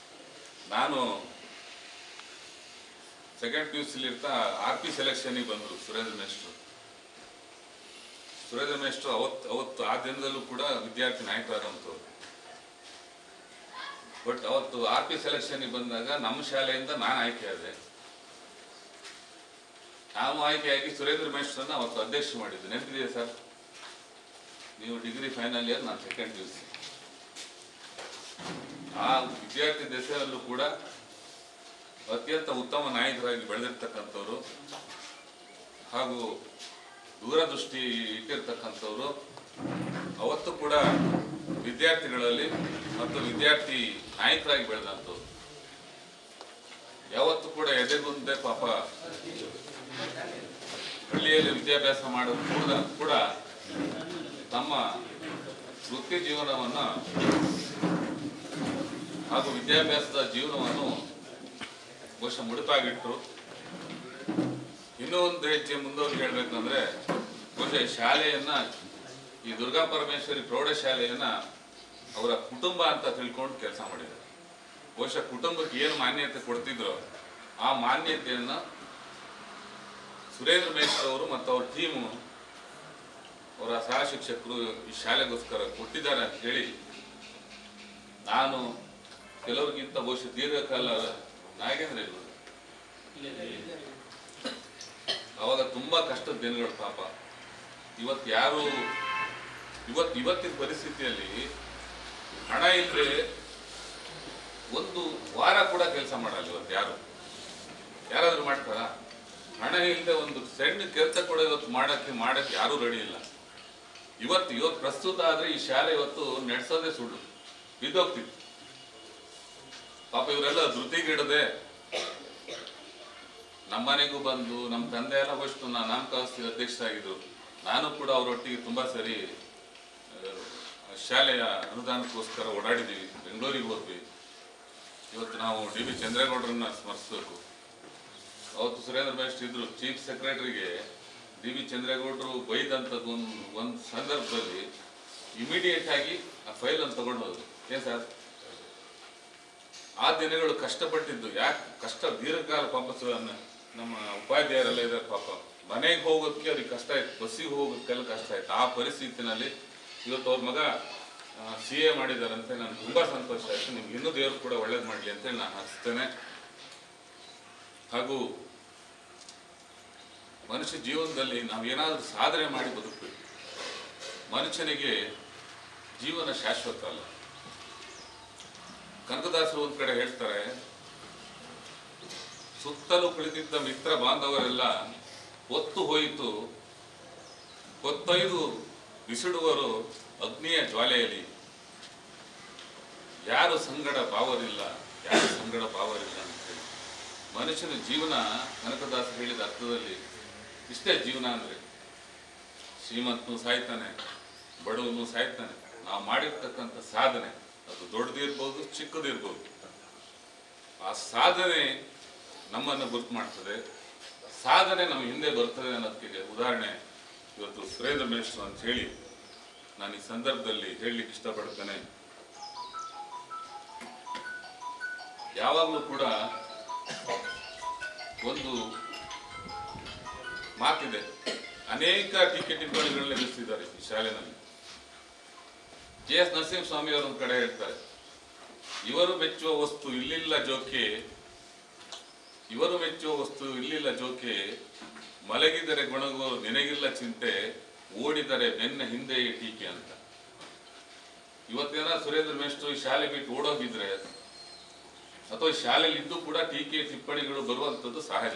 ನಾನು ಸೆಕೆಂಡ್ PUC ಇರ್ತಾ RP ಸೆಲೆಕ್ಷನ್ಗೆ ಬಂದರು ಸುರೇಂದ್ರ ಮೇಷ್ಟ್ರು. ಸುರೇಂದ್ರ ಮೇಷ್ಟ್ರು ಅವತ್ತು ಆ ದಿನದಲ್ಲೂ ಕೂಡ ವಿದ್ಯಾರ್ಥಿ ನಾಯಕರಾದಂಥವ್ರು. ಬಟ್ ಅವತ್ತು RP ಸೆಲೆಕ್ಷನ್ಗೆ ಬಂದಾಗ ನಮ್ಮ ಶಾಲೆಯಿಂದ ನಾನು ಆಯ್ಕೆಯಾದೆ. ನಾವು ಆಯ್ಕೆಯಾಗಿ ಸುರೇಂದ್ರ ಮೇಷ್ಟ್ರನ್ನ ಅವತ್ತು ಅಧ್ಯಕ್ಷ ಮಾಡಿದ್ದು ನೆನಪಿದೆಯಾ ಸರ್? ನೀವು ಡಿಗ್ರಿ ಫೈನಲ್ ಇಯರ್, ನಾನು ಸೆಕೆಂಡ್ PUC. ಆ ವಿದ್ಯಾರ್ಥಿ ದಶೆಯಲ್ಲೂ ಕೂಡ ಅತ್ಯಂತ ಉತ್ತಮ ನಾಯಕರಾಗಿ ಬೆಳೆದಿರ್ತಕ್ಕಂಥವ್ರು ಹಾಗೂ ದೂರದೃಷ್ಟಿ ಇಟ್ಟಿರ್ತಕ್ಕಂಥವ್ರು. ಅವತ್ತು ಕೂಡ ವಿದ್ಯಾರ್ಥಿಗಳಲ್ಲಿ ಮತ್ತು ವಿದ್ಯಾರ್ಥಿ ನಾಯಕರಾಗಿ ಬೆಳೆದಂಥವ್ರು. ಯಾವತ್ತೂ ಕೂಡ ಎದೆಗುಂದೆ ಪಾಪ ಹಳ್ಳಿಯಲ್ಲಿ ವಿದ್ಯಾಭ್ಯಾಸ ಮಾಡೋದು ಕೂಡ ತಮ್ಮ ವೃತ್ತಿ ಜೀವನವನ್ನು ಹಾಗೂ ವಿದ್ಯಾಭ್ಯಾಸದ ಜೀವನವನ್ನು ಬಹುಶಃ ಮುಡುಪಾಗಿಟ್ಟರು. ಇನ್ನೂ ಒಂದು ಹೆಜ್ಜೆ ಮುಂದೋಗಿ ಹೇಳ್ಬೇಕಂದ್ರೆ ಬಹುಶಃ ಶಾಲೆಯನ್ನ, ಈ ದುರ್ಗಾ ಪರಮೇಶ್ವರಿ ಪ್ರೌಢಶಾಲೆಯನ್ನ ಅವರ ಕುಟುಂಬ ಅಂತ ತಿಳ್ಕೊಂಡು ಕೆಲಸ ಮಾಡಿದ್ದಾರೆ. ಬಹುಶಃ ಕುಟುಂಬಕ್ಕೆ ಏನು ಮಾನ್ಯತೆ ಕೊಡ್ತಿದ್ರು ಆ ಮಾನ್ಯತೆಯನ್ನು ಸುರೇಂದ್ರ ಮೇಶ್ರ್ ಅವರು ಮತ್ತು ಅವ್ರ ಟೀಮು ಅವರ ಸಹ ಶಿಕ್ಷಕರು ಈ ಶಾಲೆಗೋಸ್ಕರ ಕೊಟ್ಟಿದ್ದಾರೆ ಅಂತ ಹೇಳಿ ನಾನು ಕೆಲವ್ರಿಗಿಂತ ಬಹುಶಃ ದೀರ್ಘಕಾಲ ನಾಗೇಂದ್ರ ಅವಾಗ ತುಂಬಾ ಕಷ್ಟದ ದಿನಗಳು ಪಾಪ. ಇವತ್ತಿನ ಪರಿಸ್ಥಿತಿಯಲ್ಲಿ ಹಣ ಇಲ್ಲದೆ ಒಂದು ವಾರ ಕೂಡ ಕೆಲಸ ಮಾಡಲ್ಲ. ಇವತ್ತು ಯಾರಾದ್ರೂ ಮಾಡ್ತಾರ? ಹಣ ಇಲ್ಲದೆ ಒಂದು ಸಣ್ಣ ಕೆಲಸ ಕೂಡ ಇವತ್ತು ಮಾಡಕ್ಕೆ ಯಾರೂ ರೆಡಿ ಇಲ್ಲ. ಇವತ್ತು ಪ್ರಸ್ತುತ ಆದ್ರೆ ಈ ಶಾಲೆ ಇವತ್ತು ನಡೆಸೋದೇ ಸುಳ್ಳು, ಬಿದ್ದೋಗ್ತಿತ್ತು. ಪಾಪ ಇವರೆಲ್ಲ ಧೃತಿಗಿಡದೆ ನಮ್ಮನೆಗೂ ಬಂದು ನಮ್ಮ ತಂದೆ ಎಲ್ಲ ಅಷ್ಟು ನಾಮಕಾವಸ್ಥೆ ಅಧ್ಯಕ್ಷರಾಗಿದ್ರು. ನಾನು ಕೂಡ ಅವರೊಟ್ಟಿಗೆ ತುಂಬಾ ಸರಿ ಶಾಲೆಯ ಅನುದಾನಕ್ಕೋಸ್ಕರ ಓಡಾಡಿದ್ದೀವಿ. ಬೆಂಗಳೂರಿಗೆ ಹೋದ್ವಿ. ಇವತ್ತು ನಾವು ಡಿ ಬಿ ಚಂದ್ರೇಗೌಡರನ್ನ ಸ್ಮರಿಸಬೇಕು. ಅವತ್ತು ಸುರೇಂದ್ರ ಮೇಶ್ರ್ ಇದ್ರು ಚೀಫ್ ಸೆಕ್ರೆಟರಿಗೆ ಡಿ ಬಿ ಚಂದ್ರೇಗೌಡರು ಬೈದಂಥದ್ದು ಒಂದು ಸಂದರ್ಭದಲ್ಲಿ ಇಮಿಡಿಯೇಟ್ ಆಗಿ ಆ ಫೈಲ್ ಅನ್ನು ತಗೊಂಡು ಹೋದ್ರು. ಏನ್ ಸರ್, ಆ ದಿನಗಳು ಕಷ್ಟಪಟ್ಟಿದ್ದು ಯಾಕೆ ಕಷ್ಟ, ದೀರ್ಘಕಾಲ ಪಾಪ ನಮ್ಮ ಉಪಾಧ್ಯಾಯರೆಲ್ಲ ಇದ್ದಾರೆ ಪಾಪ. ಮನೆಗೆ ಹೋಗೋದಕ್ಕೆ ಅವ್ರಿಗೆ ಕಷ್ಟ ಆಯ್ತು, ಬಸ್ಸಿಗೆ ಹೋಗೋದಕ್ಕೆಲ್ಲ ಕಷ್ಟ ಆಯ್ತು. ಆ ಪರಿಸ್ಥಿತಿನಲ್ಲಿ ಇವತ್ತು ಅವ್ರ ಮಗ CA ಮಾಡಿದಾರಂತೆ. ನಾನು ತುಂಬಾ ಸಂತೋಷ ಆಯ್ತು. ನಿಮ್ಗೆ ಇನ್ನೂ ದೇವರು ಕೂಡ ಒಳ್ಳೇದು ಮಾಡಲಿ ಅಂತೇಳಿ ನಾನು ಹರಿಸ್ತೇನೆ. ಹಾಗೂ ಮನುಷ್ಯ ಜೀವನದಲ್ಲಿ ನಾವೇನಾದ್ರೂ ಸಾಧನೆ ಮಾಡಿ ಬದುಕಬೇಕು. ಮನುಷ್ಯನಿಗೆ ಜೀವನ ಶಾಶ್ವತ ಅಲ್ಲ. ಕನಕದಾಸರು ಒಂದ್ ಕಡೆ ಹೇಳ್ತಾರೆ, ಸುತ್ತಲೂ ಕುಳಿತಿದ್ದ ಮಿತ್ರ ಬಾಂಧವರೆಲ್ಲ ಹೊತ್ತು ಹೋಯಿತು, ಹೊತ್ತೊಯ್ದು ಬಿಸಿಡುವರು ಅಗ್ನಿಯ ಜ್ವಾಲೆಯಲ್ಲಿ. ಯಾರು ಸಂಗಡ ಭಾವರಿಲ್ಲ ಅಂತೇಳಿ ಮನುಷ್ಯನ ಜೀವನ ಕನಕದಾಸ ಹೇಳಿದ ಅರ್ಥದಲ್ಲಿ ಇಷ್ಟೇ. ಜೀವನ ಅಂದ್ರೆ ಶ್ರೀಮಂತನು ಸಾಯ್ತಾನೆ, ಬಡವನು ಸಾಯ್ತಾನೆ. ನಾವು ಮಾಡಿರ್ತಕ್ಕಂಥ ಸಾಧನೆ ಅದು ದೊಡ್ಡದಿರ್ಬೋದು, ಚಿಕ್ಕದಿರ್ಬೋದು, ಆ ಸಾಧನೆ ನಮ್ಮನ್ನು ಗುರುತು ಮಾಡ್ತದೆ. ಸಾಧನೆ ನಮ್ಮ ಹಿಂದೆ ಬರ್ತದೆ ಅನ್ನೋದಕ್ಕೆ ಉದಾಹರಣೆ ಇವತ್ತು ಸುರೇಂದ್ರ ಮೇಶ್ರ್ ಅಂತ ಹೇಳಿ ನಾನು ಈ ಸಂದರ್ಭದಲ್ಲಿ ಹೇಳಲಿಕ್ಕೆ ಇಷ್ಟಪಡ್ತೇನೆ. ಯಾವಾಗಲೂ ಕೂಡ ಒಂದು ಮಾತಿದೆ, ಅನೇಕ ಟೀಕೆ ಟಿಪ್ಪಣಿಗಳನ್ನ ಎದುರಿಸಿದ್ದಾರೆ ಈ ಶಾಲೆನಲ್ಲಿ. JS ನರಸಿಂಹಸ್ವಾಮಿ ಅವರು ಒಂದು ಕಡೆ ಹೇಳ್ತಾರೆ, ಇವರು ಮೆಚ್ಚುವ ವಸ್ತು ಇಲ್ಲಿಲ್ಲ ಜೋಕೆ, ಮಲಗಿದರೆ ಗೊಣಗುವ ನಿನಗಿಲ್ಲ ಚಿಂತೆ, ಓಡಿದರೆ ಬೆನ್ನ ಹಿಂದೆ ಟೀಕೆ ಅಂತ. ಇವತ್ತೇನ ಸುರೇಂದ್ರ ಮೇಶ್ರ್ ಈ ಶಾಲೆ ಬಿಟ್ಟು ಓಡೋಗಿದ್ರೆ ಅಥವಾ ಶಾಲೆಯಲ್ಲಿ ಇದ್ದು ಕೂಡ ಟೀಕೆ ಟಿಪ್ಪಣಿಗಳು ಬರುವಂಥದ್ದು ಸಹಜ.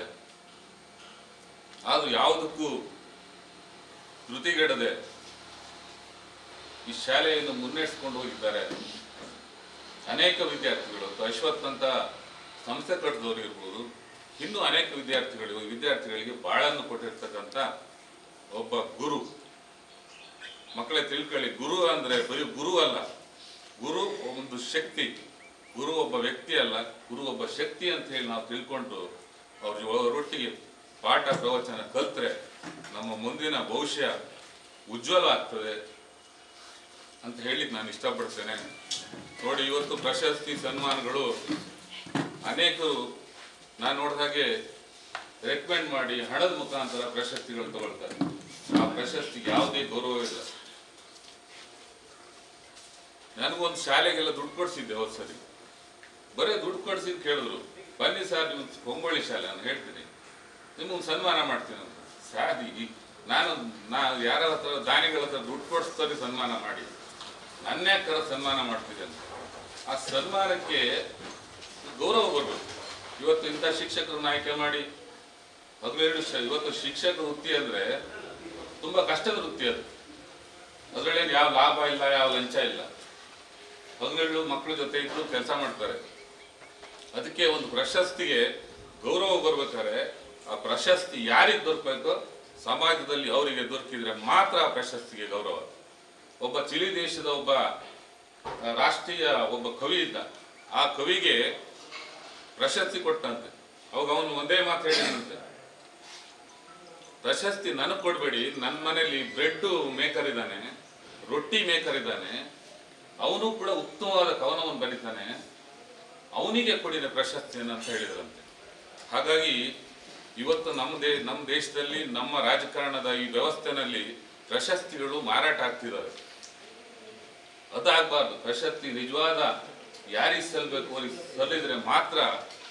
ಆದ್ರೂ ಯಾವುದಕ್ಕೂ ಧೃತಿಗೆಡದೆ ಈ ಶಾಲೆಯನ್ನು ಮುನ್ನಡೆಸ್ಕೊಂಡು ಹೋಗಿದ್ದಾರೆ ಅನೇಕ ವಿದ್ಯಾರ್ಥಿಗಳು. ಅಶ್ವಥ್ ಅಂತ ಸಂಸ್ಥೆ ಕಟ್ಟಿದವರು ಇರ್ಬೋದು, ಇನ್ನೂ ಅನೇಕ ವಿದ್ಯಾರ್ಥಿಗಳಿಗೆ ಬಾಳನ್ನು ಕೊಟ್ಟಿರ್ತಕ್ಕಂಥ ಒಬ್ಬ ಗುರು. ಮಕ್ಕಳೇ ತಿಳ್ಕೊಳ್ಳಿ, ಗುರು ಅಂದ್ರೆ ಬರೀ ಗುರು ಅಲ್ಲ, ಗುರು ಒಂದು ಶಕ್ತಿ. ಗುರು ಒಬ್ಬ ವ್ಯಕ್ತಿ ಅಲ್ಲ, ಗುರು ಒಬ್ಬ ಶಕ್ತಿ ಅಂತ ಹೇಳಿ ನಾವು ತಿಳ್ಕೊಂಡು ಅವರೊಟ್ಟಿಗೆ ಪಾಠ ಪ್ರವಚನ ಕಲ್ತ್ರೆ ನಮ್ಮ ಮುಂದಿನ ಭವಿಷ್ಯ ಉಜ್ವಲ ಆಗ್ತದೆ ಅಂತ ಹೇಳಿಕ್ ನಾನು ಇಷ್ಟಪಡ್ತೇನೆ. ನೋಡಿ, ಇವತ್ತು ಪ್ರಶಸ್ತಿ ಸನ್ಮಾನಗಳು ಅನೇಕರು ನಾನು ನೋಡಿದ ಹಾಗೆ ರೆಕಮೆಂಡ್ ಮಾಡಿ ಹಣದ ಮುಖಾಂತರ ಪ್ರಶಸ್ತಿಗಳು ತಗೊಳ್ತಾರೆ. ಆ ಪ್ರಶಸ್ತಿಗೆ ಯಾವುದೇ ಗೌರವವಿಲ್ಲ. ನನಗೊಂದು ಶಾಲೆಗೆಲ್ಲ ದುಡ್ಡು ಕೊಡ್ಸಿದ್ದೆ ಹೋದ್ ಸರಿ. ಬರೀ ದುಡ್ಡು ಕೊಡ್ಸಿದ್ ಕೇಳಿದ್ರು, ಬನ್ನಿ ಸರ್ ನೀವು ಹೊಂಗೊಳ್ಳಿ ಶಾಲೆ ನಾನು ಹೇಳ್ತೀನಿ, ನಿಮ್ಗೊಂದು ಸನ್ಮಾನ ಮಾಡ್ತೀನಿ ಅಂತ. ಸಾದಿ ನಾನು ಯಾರ ಹತ್ರ ದಾನಿಗಳ ಹತ್ರ ದುಡ್ಡು ಕೊಡಿಸ್ತಾರೆ ಸನ್ಮಾನ ಮಾಡಿ, ನನ್ಯಾಕರ ಸನ್ಮಾನ ಮಾಡ್ತಿದ್ದೆ ಅಂತ. ಆ ಸನ್ಮಾನಕ್ಕೆ ಗೌರವ ಬರ್ಬೇಕು. ಇವತ್ತು ಇಂಥ ಶಿಕ್ಷಕರನ್ನ ಆಯ್ಕೆ ಮಾಡಿ ಇವತ್ತು ಶಿಕ್ಷಕ ವೃತ್ತಿ ಅಂದ್ರೆ ತುಂಬಾ ಕಷ್ಟದ ವೃತ್ತಿ ಅದು. ಅದ್ರಲ್ಲೇನು ಯಾವ ಲಾಭ ಇಲ್ಲ, ಯಾವ ಲಂಚ ಇಲ್ಲ. ಹಗಲು ಮಕ್ಕಳ ಜೊತೆ ಇದ್ದು ಕೆಲಸ ಮಾಡ್ತಾರೆ. ಅದಕ್ಕೆ ಒಂದು ಪ್ರಶಸ್ತಿಗೆ ಗೌರವ ಬರ್ಬೇಕಾದ್ರೆ ಆ ಪ್ರಶಸ್ತಿ ಯಾರಿಗೆ ದೊರಕಬೇಕೋ ಸಮಾಜದಲ್ಲಿ ಅವರಿಗೆ ದೊರಕಿದ್ರೆ ಮಾತ್ರ ಆ ಪ್ರಶಸ್ತಿಗೆ ಗೌರವ. ಒಬ್ಬ ಚಿಲಿ ದೇಶದ ಒಬ್ಬ ರಾಷ್ಟ್ರೀಯ ಒಬ್ಬ ಕವಿ ಇದ್ದ. ಆ ಕವಿಗೆ ಪ್ರಶಸ್ತಿ ಕೊಟ್ಟಂತೆ. ಅವಾಗ ಅವನು ಒಂದೇ ಮಾತು ಹೇಳಿದಂತೆ, ಪ್ರಶಸ್ತಿ ನನಗೆ ಕೊಡ್ಬೇಡಿ, ನನ್ನ ಮನೇಲಿ ಬ್ರೆಡ್ ಮೇಕರ್ ಇದ್ದಾನೆ, ರೊಟ್ಟಿ ಮೇಕರ್ ಇದ್ದಾನೆ, ಅವನು ಕೂಡ ಉತ್ತಮವಾದ ಕವನವನ್ನು ಬರೀತಾನೆ, ಅವನಿಗೆ ಕೊಡಿದ ಪ್ರಶಸ್ತಿಯನ್ನು ಅಂತ ಹೇಳಿದ್ರಂತೆ. ಹಾಗಾಗಿ ಇವತ್ತು ನಮ್ಮ ದೇಶದಲ್ಲಿ ನಮ್ಮ ರಾಜಕಾರಣದ ಈ ವ್ಯವಸ್ಥೆನಲ್ಲಿ ಪ್ರಶಸ್ತಿಗಳು ಮಾರಾಟ ಆಗ್ತಿದ್ದಾವೆ. ಅದಾಗಬಾರ್ದು. ಪ್ರಶಸ್ತಿ ನಿಜವಾದ ಯಾರಿಗೆ ಸಲ್ಲಬೇಕು ಅವ್ರಿಗೆ ಸಲ್ಲಿದ್ರೆ ಮಾತ್ರ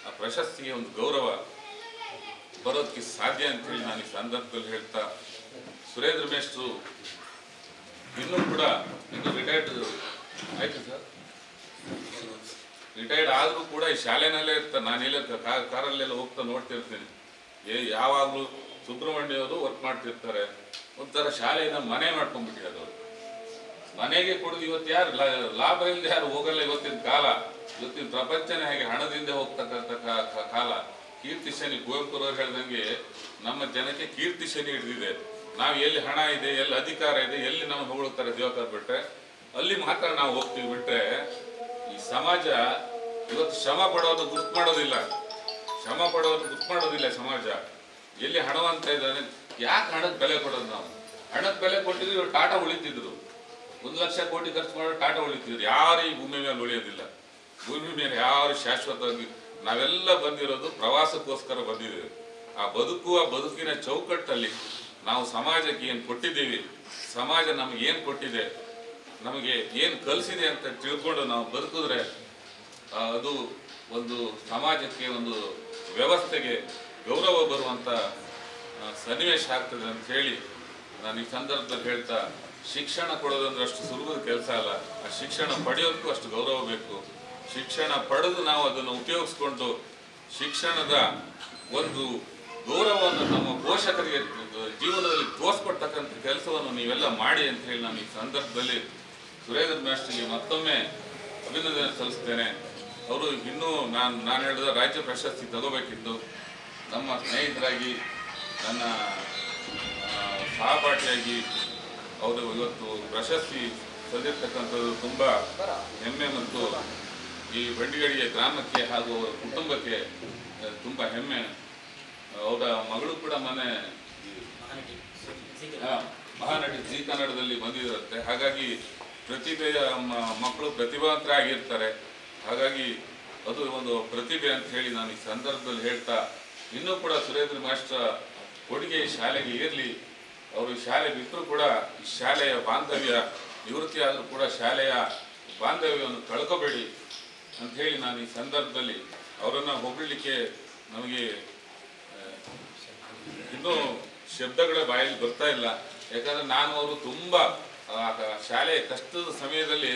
ಆ ಪ್ರಶಸ್ತಿಗೆ ಒಂದು ಗೌರವ ಬರೋದಕ್ಕೆ ಸಾಧ್ಯ ಅಂತೇಳಿ ನಾನು ಈ ಸಂದರ್ಭದಲ್ಲಿ ಹೇಳ್ತಾ, ಸುರೇಂದ್ರ ಮೇಷ್ಟ್ರು ಇನ್ನೂ ಕೂಡ ರಿಟೈರ್ಡ್ ಆಯ್ತು ಸರ್, ರಿಟೈರ್ಡ್ ಆದರೂ ಕೂಡ ಈ ಶಾಲೆನಲ್ಲೇ ಇರ್ತಾರೆ. ನಾನೆಲ್ಲ ಕಾರಲ್ಲೆಲ್ಲ ಹೋಗ್ತಾ ನೋಡ್ತಿರ್ತೀನಿ. ಯಾವಾಗಲೂ ಸುಬ್ರಹ್ಮಣ್ಯ ಅವರು ವರ್ಕ್ ಮಾಡ್ತಿರ್ತಾರೆ. ಒಂಥರ ಶಾಲೆನ ಮನೆ ಮಾಡ್ಕೊಂಡ್ಬಿಟ್ಟಿದ್ದಾರೆ ಅವರು. ಮನೆಗೆ ಕೊಡೋದು ಇವತ್ತು ಯಾರು ಲಾಭ ಇಲ್ಲದೆ ಯಾರು ಹೋಗಲ್ಲ. ಇವತ್ತಿನ ಕಾಲ, ಇವತ್ತಿನ ಪ್ರಪಂಚನೇ ಹೇಗೆ ಹಣದಿಂದ ಹೋಗ್ತಕ್ಕಂಥ ಕಾಲ. ಕೀರ್ತಿ ಶನಿ, ಕುವೆಂಪುರವ್ರು ಹೇಳ್ದಂಗೆ ನಮ್ಮ ಜನಕ್ಕೆ ಕೀರ್ತಿ ಶನಿ ಹಿಡಿದಿದೆ. ನಾವು ಎಲ್ಲಿ ಹಣ ಇದೆ, ಎಲ್ಲಿ ಅಧಿಕಾರ ಇದೆ, ಎಲ್ಲಿ ನಮ್ಗೆ ಹೊಗಳುತ್ತಾರೆ ದೇವಕಾರ ಬಿಟ್ರೆ ಅಲ್ಲಿ ಮಾತ್ರ ನಾವು ಹೋಗ್ತೀವಿ. ಬಿಟ್ರೆ ಈ ಸಮಾಜ ಇವತ್ತು ಶ್ರಮ ಪಡೋದು ಗುರ್ತು ಮಾಡೋದಿಲ್ಲ. ಸಮಾಜ ಎಲ್ಲಿ ಹಣವಂತ ಇದ್ದಾನೆ. ಯಾಕೆ ಹಣದ ಬೆಲೆ ಕೊಡೋದು? ನಾವು ಹಣದ ಬೆಲೆ ಕೊಟ್ಟಿದ್ರು ಇವರು ಟಾಟಾ ಉಳಿತಿದ್ರು. 1 ಲಕ್ಷ ಕೋಟಿ ಖರ್ಚು ಮಾಡೋ ಟಾಟಾ ಉಳಿತಿದ್ರು. ಯಾರು ಈ ಭೂಮಿ ಮೇಲೆ ಉಳಿಯೋದಿಲ್ಲ. ಭೂಮಿ ಮೇಲೆ ಯಾರು ಶಾಶ್ವತವಾಗಿ. ನಾವೆಲ್ಲ ಬಂದಿರೋದು ಪ್ರವಾಸಕ್ಕೋಸ್ಕರ ಬಂದಿದ್ದೇವೆ. ಆ ಬದುಕಿನ ಚೌಕಟ್ಟಲ್ಲಿ ನಾವು ಸಮಾಜಕ್ಕೆ ಏನು ಕೊಟ್ಟಿದ್ದೀವಿ, ಸಮಾಜ ನಮಗೆ ಏನು ಕೊಟ್ಟಿದೆ, ನಮಗೆ ಏನು ಕಲಿಸಿದೆ ಅಂತ ತಿಳ್ಕೊಂಡು ನಾವು ಬದುಕಿದ್ರೆ ಅದು ಒಂದು ಸಮಾಜಕ್ಕೆ, ಒಂದು ವ್ಯವಸ್ಥೆಗೆ ಗೌರವ ಬರುವಂಥ ಸನ್ನಿವೇಶ ಆಗ್ತದೆ ಅಂತ ಹೇಳಿ ನಾನು ಈ ಸಂದರ್ಭದಲ್ಲಿ ಹೇಳ್ತಾ, ಶಿಕ್ಷಣ ಕೊಡೋದಂದ್ರೆ ಅಷ್ಟು ಸುಲಭದ ಕೆಲಸ ಅಲ್ಲ. ಆ ಶಿಕ್ಷಣ ಪಡೆಯೋದಕ್ಕೂ ಅಷ್ಟು ಗೌರವ ಬೇಕು. ಶಿಕ್ಷಣ ಪಡೆದು ನಾವು ಅದನ್ನು ಉಪಯೋಗಿಸ್ಕೊಂಡು ಶಿಕ್ಷಣದ ಒಂದು ಗೌರವವನ್ನು ನಮ್ಮ ಪೋಷಕರಿಗೆ ಜೀವನದಲ್ಲಿ ತೋರಿಸ್ಕೊಡ್ತಕ್ಕಂಥ ಕೆಲಸವನ್ನು ನೀವೆಲ್ಲ ಮಾಡಿ ಅಂತ ಹೇಳಿ ನಾನು ಈ ಸಂದರ್ಭದಲ್ಲಿ ಸುರೇಂದ್ರ ಮೇಷ್ಟ್ರಿಗೆ ಮತ್ತೊಮ್ಮೆ ಅಭಿನಂದನೆ ಸಲ್ಲಿಸ್ತೇನೆ. ಅವರು ಇನ್ನೂ ನಾನು ಹೇಳಿದ ರಾಜ್ಯ ಪ್ರಶಸ್ತಿ ತಗೋಬೇಕಿದ್ದು, ನಮ್ಮ ಸ್ನೇಹಿತರಾಗಿ, ನನ್ನ ಸಹಪಾಠಿಯಾಗಿ ಅವರು ಇವತ್ತು ಪ್ರಶಸ್ತಿ ಸಲ್ಲಿರ್ತಕ್ಕಂಥದ್ದು ತುಂಬ ಹೆಮ್ಮೆ ಮತ್ತು ಈ ಬಂಡಿಗಡಿಯ ಗ್ರಾಮಕ್ಕೆ ಹಾಗೂ ಅವರ ಕುಟುಂಬಕ್ಕೆ ತುಂಬ ಹೆಮ್ಮೆ. ಅವರ ಮಗಳು ಕೂಡ ಮಹಾನಟಿ ಜಿ ಕನ್ನಡದಲ್ಲಿ ಬಂದಿರುತ್ತೆ. ಹಾಗಾಗಿ ಪ್ರತಿಭೆಯ ಮಕ್ಕಳು ಪ್ರತಿಭಾವಂತರಾಗಿರ್ತಾರೆ. ಹಾಗಾಗಿ ಅದು ಒಂದು ಪ್ರತಿಭೆ ಅಂತ ಹೇಳಿ ನಾನು ಈ ಸಂದರ್ಭದಲ್ಲಿ ಹೇಳ್ತಾ, ಇನ್ನೂ ಕೂಡ ಸುರೇಂದ್ರ ಮಾಸ್ಟರ್ ಕೊಡುಗೆ ಶಾಲೆಗೆ ಇರಲಿ. ಅವರು ಶಾಲೆ ಬಿಟ್ಟರು ಕೂಡ ಈ ಶಾಲೆಯ ಬಾಂಧವ್ಯ, ನಿವೃತ್ತಿ ಆದರೂ ಕೂಡ ಶಾಲೆಯ ಬಾಂಧವ್ಯವನ್ನು ಕಳ್ಕೋಬೇಡಿ ಅಂತ ಹೇಳಿ ನಾನು ಈ ಸಂದರ್ಭದಲ್ಲಿ ಅವರನ್ನು ಹೊಗಳಲಿಕ್ಕೆ ನಮಗೆ ಇನ್ನೂ ಶಬ್ದಗಳೇ ಬಾಯಲ್ಲಿ ಬರ್ತಾ ಇಲ್ಲ. ಯಾಕಂದರೆ ನಾನು ಅವರು ತುಂಬ ಶಾಲೆಯ ಕಷ್ಟದ ಸಮಯದಲ್ಲಿ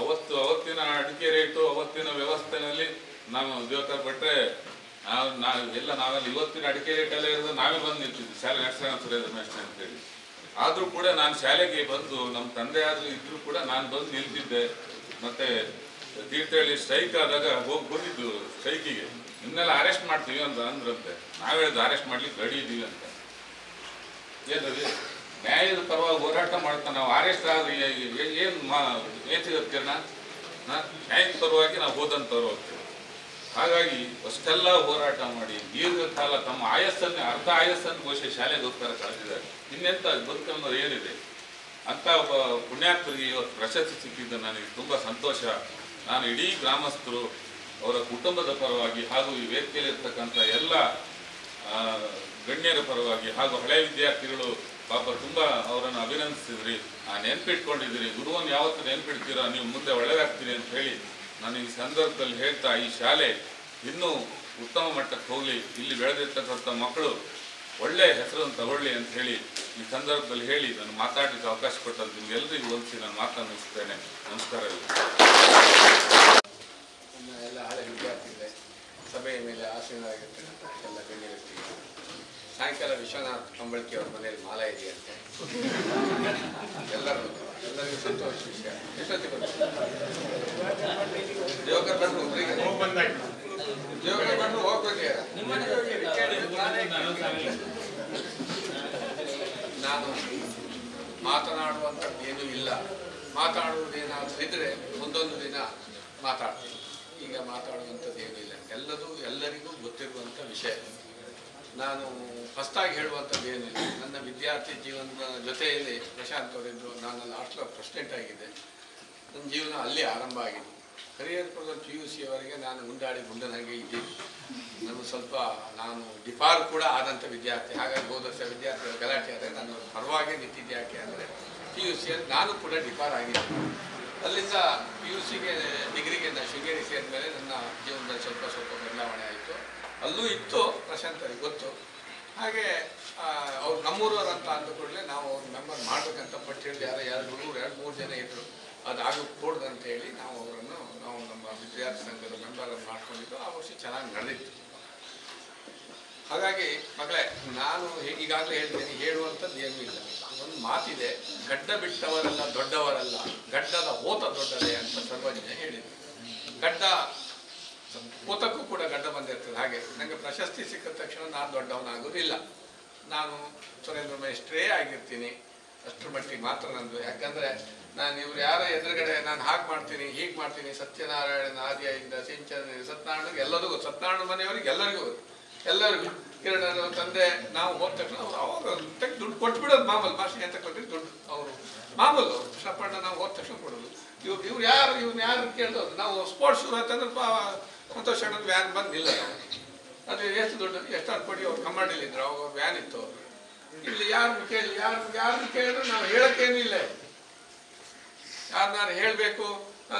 ಅವತ್ತಿನ ಅಡಿಕೆ ರೇಟು, ಅವತ್ತಿನ ವ್ಯವಸ್ಥೆಯಲ್ಲಿ ನಾವು ದೇವಕಾರ ಬಿಟ್ಟರೆ ನಾವೆಲ್ಲ ಇವತ್ತಿನ ಅಡಿಕೆ ರೇಟೆಲ್ಲ ಇರೋದು ನಾವೇ ಬಂದು ನಿಲ್ತಿದ್ವಿ ಶಾಲೆ ನಡೆಸೋಣ ಸುರೇಂದ್ರ ಮೇಷ್ಟ್ರು ಅಂತೇಳಿ. ಆದರೂ ಕೂಡ ನಾನು ಶಾಲೆಗೆ ಬಂದು, ನಮ್ಮ ತಂದೆ ಆದರೂ ಇದ್ರೂ ಕೂಡ ನಾನು ಬಂದು ನಿಲ್ತಿದ್ದೆ. ಮತ್ತು ತೀರ್ಥಹಳ್ಳಿ ಸ್ಟ್ರೈಕ್ ಆದಾಗ ಹೋಗಿ ಬಂದಿದ್ದು ಸ್ಟ್ರೈಕಿಗೆ. ಇನ್ನೆಲ್ಲ ಅರೆಸ್ಟ್ ಮಾಡ್ತೀವಿ ಅಂದ್ರಂತೆ. ನಾವು ಹೇಳಿದ್ದು ಅರೆಸ್ಟ್ ಮಾಡ್ಲಿಕ್ಕೆ ರೆಡಿ ಇದ್ದೀವಿ ಅಂತ. ಏನದು ನ್ಯಾಯದ ಪರವಾಗಿ ಹೋರಾಟ ಮಾಡ್ತಾ ನಾವು ಅರೆಸ್ಟ್ ಆದ್ರೆ ಏನು ಸಿಗುತ್ತೆ? ನ್ಯಾಯದ ಪರವಾಗಿ ನಾವು ಹೋದಂಥವ್ರು ಹೋಗ್ತೀವಿ. ಹಾಗಾಗಿ ಅಷ್ಟೆಲ್ಲ ಹೋರಾಟ ಮಾಡಿ ದೀರ್ಘಕಾಲ ತಮ್ಮ ಅರ್ಧ ಆಯಸ್ಸನ್ನು ಬಹುಶಃ ಶಾಲೆಗೋಸ್ಕರ ಕಳೆದಿದ್ದಾರೆ. ಇನ್ನೆಂತ ಬದುಕನ್ನೋದು ಏನಿದೆ ಅಂತ ಒಬ್ಬ ಪುಣ್ಯಾತ್ಮರಿಗೆ ಇವತ್ತು ಪ್ರಶಸ್ತಿ ಸಿಕ್ಕಿದ್ದು ನನಗೆ ತುಂಬ ಸಂತೋಷ. ನಾನು ಇಡೀ ಗ್ರಾಮಸ್ಥರು, ಅವರ ಕುಟುಂಬದ ಪರವಾಗಿ ಹಾಗೂ ಈ ವೇದಿಕೆಯಲ್ಲಿರ್ತಕ್ಕಂಥ ಎಲ್ಲ ಗಣ್ಯರ ಪರವಾಗಿ ಹಾಗೂ ಹಳೆಯ ವಿದ್ಯಾರ್ಥಿಗಳು ಪಾಪ ತುಂಬ ಅವರನ್ನು ಅಭಿನಂದಿಸಿದ್ರಿ. ನೆನಪಿಟ್ಕೊಂಡಿದ್ದೀರಿ. ಗುರುವನ್ನು ಯಾವತ್ತೂ ನೆನಪಿಡ್ತೀರಾ, ನೀವು ಮುಂದೆ ಒಳ್ಳೆಯದಾಗ್ತೀರಿ ಅಂತ ಹೇಳಿ ನಾನು ಈ ಸಂದರ್ಭದಲ್ಲಿ ಹೇಳ್ತಾ, ಈ ಶಾಲೆ ಇನ್ನೂ ಉತ್ತಮ ಮಟ್ಟಕ್ಕೆ ಹೋಗಲಿ, ಇಲ್ಲಿ ಬೆಳೆದಿರ್ತಕ್ಕಂಥ ಮಕ್ಕಳು ಒಳ್ಳೆಯ ಹೆಸರನ್ನು ತಗೊಳ್ಳಿ ಅಂತ ಹೇಳಿ ಈ ಸಂದರ್ಭದಲ್ಲಿ ಹೇಳಿ ನಾನು ಮಾತಾಡಲಿಕ್ಕೆ ಅವಕಾಶ ಕೊಟ್ಟದ್ದು ನಿಮಗೆಲ್ಲರಿಗೂ ಹೋಲಿಸಿ ನಾನು ಮಾತನಾಡಿಸ್ತೇನೆ. ನಮಸ್ಕಾರ. ಎಲ್ಲ ಹಳೆ ವಿದ್ಯಾರ್ಥಿಗಳೇ, ಸಭೆಯ ಮೇಲೆ ಆಸೀನರಾಗಿರ್ತಕ್ಕಂಥ ಎಲ್ಲ ಗಣ್ಯ ವ್ಯಕ್ತಿಗಳು, ಸಾಯಂಕಾಲ ವಿಶ್ವನಾಥ್ ಕಂಬಳಕಿ ಅವ್ರ ಮನೆಯಲ್ಲಿ ಮಾಲ ಇದೆಯಂತೆ. ಎಲ್ಲರಿಗೂ ಸಂತೋಷ ವಿಷಯ. ಎಷ್ಟೊತ್ತಿಗೆ ದೇವಕರ್ ಬಂದು ದೇವಕರ್ ಬಂದು ಹೋಗ್ಬೇಕು. ನಾನು ಮಾತನಾಡುವಂಥದ್ದೇನೂ ಇಲ್ಲ. ಮಾತಾಡುವುದೇನಾದರೂ ಇದ್ದರೆ ಮುಂದೊಂದು ದಿನ ಮಾತಾಡ್ತೀನಿ. ಈಗ ಮಾತಾಡುವಂಥದ್ದೇನೂ ಇಲ್ಲ. ಎಲ್ಲರಿಗೂ ಗೊತ್ತಿರುವಂಥ ವಿಷಯ. ನಾನು ಫಸ್ಟಾಗಿ ಹೇಳುವಂಥದ್ದು ಏನಿಲ್ಲ. ನನ್ನ ವಿದ್ಯಾರ್ಥಿ ಜೀವನದ ಜೊತೆಯಲ್ಲಿ ಪ್ರಶಾಂತ್ ಅವರಿದ್ದರು. ನಾನು ಲಾಸ್ಟ್ ಪ್ರೆಸಿಡೆಂಟ್ ಆಗಿದ್ದೆ. ನನ್ನ ಜೀವನ ಅಲ್ಲಿ ಆರಂಭ ಆಗಿದೆ. ಹರಿಹರಪುರದಲ್ಲಿ PUC ಅವರಿಗೆ ನಾನು ಮುಂದಾಡಿ ಗುಂಡನಾಗೆ ಇದ್ದೀನಿ. ನಾನು ಸ್ವಲ್ಪ ಡಿಪಾರ್ ಕೂಡ ಆದಂಥ ವಿದ್ಯಾರ್ಥಿ. ಹಾಗಾಗಿ ಹೋದ ವರ್ಷ ವಿದ್ಯಾರ್ಥಿಗಳ ಗಲಾಟೆ ಆದರೆ ನಾನು ಪರವಾಗಿ ನಿಂತಿದ್ದೆ. ಯಾಕೆ ಅಂದರೆ PUCಯಲ್ಲಿ ನಾನು ಕೂಡ ಡಿಪಾರ್ ಆಗಿದ್ದೀನಿ. ಅಲ್ಲಿಂದ PUCಗೆ ಡಿಗ್ರಿಗೆ ಶೃಂಗೇರಿ ಸೇರಿದ ಮೇಲೆ ನನ್ನ ಜೀವನದಲ್ಲಿ ಸ್ವಲ್ಪ ಬದಲಾವಣೆ ಆಯಿತು. ಅಲ್ಲೂ ಇತ್ತು, ಪ್ರಶಾಂತ್ ಅವರಿಗೆ ಗೊತ್ತು. ಹಾಗೆ ಅವ್ರು ನಮ್ಮೂರವ್ರು ಅಂತ ಅಂದ ಕೂಡಲೇ ನಾವು ಅವ್ರ ಮೆಂಬರ್ ಮಾಡಬೇಕಂತ ಪಟ್ಟು ಹೇಳಿದೆ. ಯಾರು 2-3 ಜನ ಇದ್ದರು. ಅದಾಗ ಕೂಡ್ದಂತ ಹೇಳಿ ನಾವು ನಮ್ಮ ವಿದ್ಯಾರ್ಥಿ ಸಂಘದ ಮೆಂಬರ್ ಮಾಡ್ಕೊಂಡಿದ್ದು. ಆ ವರ್ಷ ಚೆನ್ನಾಗಿ ನಡೆದಿತ್ತು. ಹಾಗಾಗಿ ಮಗಳೇ, ನಾನು ಈಗಾಗಲೇ ಹೇಳ್ತೇನೆ, ಹೇಳುವಂಥದ್ದು ಏನೂ ಇಲ್ಲ. ಒಂದು ಮಾತಿದೆ, ಗಡ್ಡ ಬಿಟ್ಟವರೆಲ್ಲ ದೊಡ್ಡವರಲ್ಲ, ಗಡ್ಡದ ಹೋತ ದೊಡ್ಡದೇ ಅಂತ ಸರ್ವಜ್ಞ ಹೇಳಿದರು. ಗಡ್ಡ ಹೋತಕ್ಕೂ ಕೂಡ ಗಡ್ಡ ಬಂದಿರ್ತದೆ. ಹಾಗೆ ನನಗೆ ಪ್ರಶಸ್ತಿ ಸಿಕ್ಕ ತಕ್ಷಣ ನಾನು ದೊಡ್ಡವನಾಗೋದಿಲ್ಲ. ನಾನು ಸುರೇಂದ್ರ ಮೇಷ್ಟ್ರೇ ಆಗಿರ್ತೀನಿ. ಅಷ್ಟರ ಮಟ್ಟಿಗೆ ಮಾತ್ರ ನಂದು. ಯಾಕಂದರೆ ನಾನು ಇವ್ರು ಯಾರ ಎದುರುಗಡೆ ನಾನು ಹಾಗೆ ಮಾಡ್ತೀನಿ ಹೀಗೆ ಮಾಡ್ತೀನಿ, ಸತ್ಯನಾರಾಯಣ ಆದಿಯಿಂದ ಸಿಂಚನ ಸತ್ಯನಾರಾಯಣಗೆ ಎಲ್ಲದೂ ಗೊತ್ತು. ಸತ್ಯನಾರಾಯಣ ಮನೆಯವರಿಗೆ ಎಲ್ಲರಿಗೂ ಕಿರಣರು ತಂದೆ ನಾವು ಹೋದ ತಕ್ಷಣ ಅವ್ರು ಅವಾಗ ತೆಗೆದು ದುಡ್ಡು ಕೊಟ್ಬಿಡೋದು ಮಾಮೂಲು. ಭಾಷೆ ಅಂತ ಕೊಟ್ಟಿದ್ದು ದುಡ್ಡು ಅವರು ಮಾಮೂಲು. ಕೃಷ್ಣಪ್ಪಣ್ಣ ನಾವು ಹೋದ ತಕ್ಷಣ ಕೊಡೋದು. ಇವ್ರು ಯಾರು ಕೇಳಿದವ್ರು. ನಾವು ಸ್ಪೋರ್ಟ್ಸ್ ಶುರು ಆಯ್ತಂದ್ರೆ ಸಂತೋಷ್ ಅಣ್ಣನ ವ್ಯಾನ್ ಬಂದು ನಿಲ್ಲಲ್ಲ. ಅದು ಎಷ್ಟು ದುಡ್ಡು ಎಷ್ಟು ಕೊಡಿ. ಅವ್ರು ಕಮ್ಮಡಿಲಿದ್ರು, ಅವಾಗ ವ್ಯಾನ್ ಇತ್ತು ಅವರು. ಇಲ್ಲಿ ಯಾರನ್ನು ಕೇಳಿದ್ರು ನಾವು ಹೇಳೋಕ್ಕೇನು ಇಲ್ಲ. ಯಾರನ್ನಾರು ಹೇಳಬೇಕು.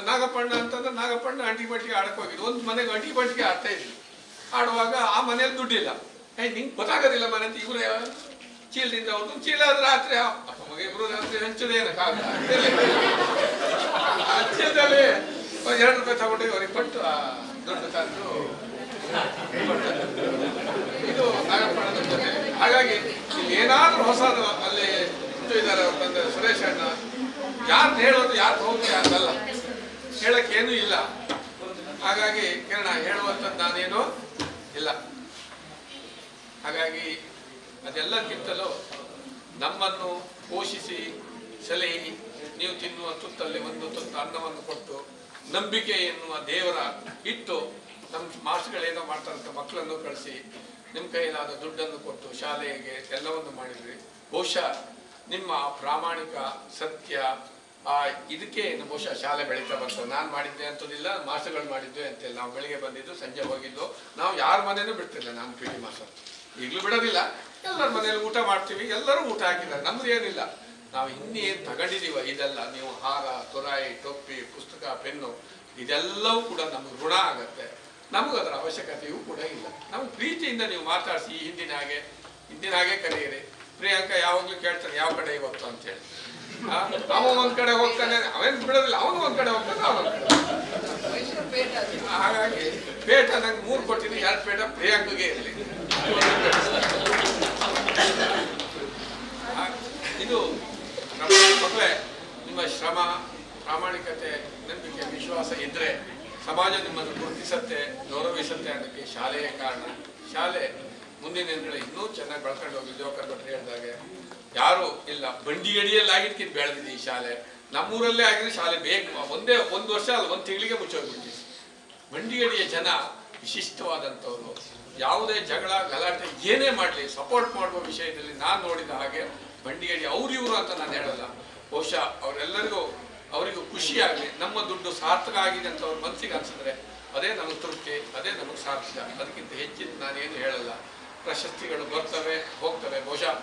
ನಾಗಪ್ಪಣ್ಣ ಅಂತಂದ್ರೆ ನಾಗಪ್ಪಣ್ಣ ಅಂಟಿಬಟ್ಟಿಗೆ ಆಡಕ್ಕೆ ಹೋಗಿದ್ದು. ಒಂದು ಮನೆಗೆ ಅಂಟಿಬಟ್ಟಿಗೆ ಆಡ್ತಾ ಇದ್ವಿ. ಆಡುವಾಗ ಆ ಮನೇಲಿ ದುಡ್ಡಿಲ್ಲ. ನಿಂಗೆ ಗೊತ್ತಾಗೋದಿಲ್ಲ ಮನೆ ಅಂತ ಇವರೇ ಚೀಲದಿಂದ ಅವ್ರದ್ದು ಚೀಲ ಆದ್ರೆ ರಾತ್ರಿ ಅಪ್ಪ ಮಗ ಇಬ್ರು ರಾತ್ರಿ ಹಂಚೋದೇನಕ್ಕಾಗ ಹಂಚದಲ್ಲಿ 2 ರೂಪಾಯಿ ತಗೊಂಡು ಅವ್ರಿಗೆ ಕೊಟ್ಟು ದುಡ್ಡು ತಂದು ಇದು ನಾಗಪ್ಪಣ್ಣದ ಜೊತೆ. ಹಾಗಾಗಿ ಇಲ್ಲಿ ಏನಾದ್ರೂ ಹೊಸದು ಅಲ್ಲಿ ಇದ್ದಾರೆ ಅವ್ರ ತಂದೆ ಸುರೇಶ್ ಅಣ್ಣ. ಯಾರು ಹೇಳೋದು ಯಾರು ಹೋಗಿ ಯಾರಲ್ಲ ಹೇಳಕ್ಕೇನೂ ಇಲ್ಲ. ಹಾಗಾಗಿ ಕಿರಣ ಹೇಳುವಂಥದ್ದು ನಾನೇನು ಇಲ್ಲ. ಹಾಗಾಗಿ ಅದೆಲ್ಲಕ್ಕಿಂತಲೂ ನಮ್ಮನ್ನು ಪೋಷಿಸಿ ಸಲಹಿ ನೀವು ತಿನ್ನುವ ತುತ್ತಲ್ಲಿ ಒಂದು ತುತ್ತು ಅನ್ನವನ್ನು ಕೊಟ್ಟು ನಂಬಿಕೆ ಎನ್ನುವ ದೇವರ ಇಟ್ಟು ನಮ್ಮ ಮಾಸ್ಟರ್ಗಳೇನೋ ಮಾಡ್ತಾರಂತ ಮಕ್ಕಳನ್ನು ಕಳಿಸಿ ನಿಮ್ಮ ಕೈಲಾದ ದುಡ್ಡನ್ನು ಕೊಟ್ಟು ಶಾಲೆಗೆ ಎಲ್ಲವನ್ನು ಮಾಡಿದ್ರಿ. ಬಹುಶಃ ನಿಮ್ಮ ಪ್ರಾಮಾಣಿಕ ಸತ್ಯ ಇದಕ್ಕೆ ಬಹುಶಃ ಶಾಲೆ ಬೆಳೀತಾ ಬರ್ತದೆ. ನಾನು ಮಾಡಿದ್ದೆ ಅಂತದಿಲ್ಲ, ಮಾಸ್ಟರ್ಗಳು ಮಾಡಿದ್ದೆ ಅಂತಿಲ್ಲ. ನಾವು ಬೆಳಿಗ್ಗೆ ಬಂದಿದ್ದು ಸಂಜೆ ಹೋಗಿದ್ದು. ನಾವು ಯಾರ ಮನೇನೂ ಬಿಡ್ತಿಲ್ಲ. ನಾನು PD ಮಾಸ್ಟರ್ ಈಗಲೂ ಬಿಡೋದಿಲ್ಲ. ಎಲ್ಲರ ಮನೇಲಿ ಊಟ ಮಾಡ್ತೀವಿ. ಎಲ್ಲರೂ ಊಟ ಹಾಕಿದ್ದಾರೆ. ನಮ್ದು ಏನಿಲ್ಲ. ನಾವು ಇನ್ನೇನು ತಗೊಂಡಿದ್ದೀವ ಇದೆಲ್ಲ, ನೀವು ಹಾರ ತುರಾಯಿ ಟೊಪ್ಪಿ ಪುಸ್ತಕ ಪೆನ್ನು ಇದೆಲ್ಲವೂ ಕೂಡ ನಮಗೆ ಋಣ ಆಗತ್ತೆ. ನಮಗೂ ಅದರ ಅವಶ್ಯಕತೆಯೂ ಕೂಡ ಇಲ್ಲ. ನಮ್ಗೆ ಪ್ರೀತಿಯಿಂದ ನೀವು ಮಾತಾಡಿಸಿ ಹಿಂದಿನ ಹಾಗೆ ಕರೆಯಿರಿ. ಪ್ರಿಯಾಂಕ ಯಾವಾಗಲೂ ಕೇಳ್ತಾನೆ ಯಾವ ಕಡೆ ಇವತ್ತು ಅಂತೇಳಿ. ಅವ ಒಂದ್ ಕಡೆ ಹೋಗ್ತಾನೆ, ಅವೇನು ಬಿಡೋದಿಲ್ಲ. ಅವನು ಒಂದ್ ಕಡೆ ಹೋಗ್ತಾನೆ, ಅವನೊಂದ್ ಕಡೆ. ಹಾಗಾಗಿ ಪೇಟ ನಂಗೆ 3 ಕೊಟ್ಟಿದ್ದೀನಿ. 2 ಪೇಟ ಪ್ರಿಯಾಂಕಗೆ ಇರಲಿ. ಇದು ನಮ್ಮ ಮಕ್ಕಳೇ, ನಿಮ್ಮ ಶ್ರಮ ಪ್ರಾಮಾಣಿಕತೆ ನಂಬಿಕೆ ವಿಶ್ವಾಸ ಇದ್ರೆ ಸಮಾಜ ನಿಮ್ಮನ್ನು ಗುರುತಿಸತ್ತೆ ಗೌರವಿಸತ್ತೆ. ಅನ್ನೋಕ್ಕೆ ಶಾಲೆಯ ಕಾರಣ. ಶಾಲೆ ಮುಂದಿನ ದಿನಗಳು ಇನ್ನೂ ಚೆನ್ನಾಗಿ ಬೆಳ್ಕೊಂಡು ಹೋಗಿ ಜೋಕರ್ ಭಟ್ರು ಹೇಳಿದಾಗೆ ಯಾರು ಇಲ್ಲ. ಬಂಡಿಗಡಿಯಲ್ಲಿ ಆಗಿದ್ದಕ್ಕಿಂತ ಬೆಳೆದಿದೆ ಈ ಶಾಲೆ. ನಮ್ಮೂರಲ್ಲೇ ಆಗಿದ್ರೆ ಶಾಲೆ ಬೇಕು. ಒಂದು ವರ್ಷ ಅಲ್ಲ, 1 ತಿಂಗಳಿಗೆ ಮುಚ್ಚೋಗ್ಬಿಟ್ಟಿದೆ. ಬಂಡಿಗಡಿಯ ಜನ ವಿಶಿಷ್ಟವಾದಂಥವ್ರು. ಯಾವುದೇ ಜಗಳ ಗಲಾಟೆ ಏನೇ ಮಾಡಲಿ ಸಪೋರ್ಟ್ ಮಾಡುವ ವಿಷಯದಲ್ಲಿ ನಾನು ನೋಡಿದ ಹಾಗೆ ಬಂಡಿಗಡಿ ಇವರು ಅಂತ ನಾನು ಹೇಳಲ್ಲ. ಬಹುಶಃ ಅವರಿಗೂ ಖುಷಿಯಾಗಲಿ. ನಮ್ಮ ದುಡ್ಡು ಸಾರ್ಥಕ ಆಗಿದೆ ಅಂತ ಅವ್ರ ಮನಸ್ಸಿಗೆ ಅನ್ಸಿದ್ರೆ ಅದೇ ನಮಗೆ ತೃಪ್ತಿ, ಅದೇ ನಮಗೆ ಸಾರ್ಥಕ. ಅದಕ್ಕಿಂತ ಹೆಚ್ಚಿನ ನಾನೇನು ಹೇಳಲ್ಲ. ಪ್ರಶಸ್ತಿಗಳು ಬರ್ತವೆ ಹೋಗ್ತವೆ. ಬಹುಶಃ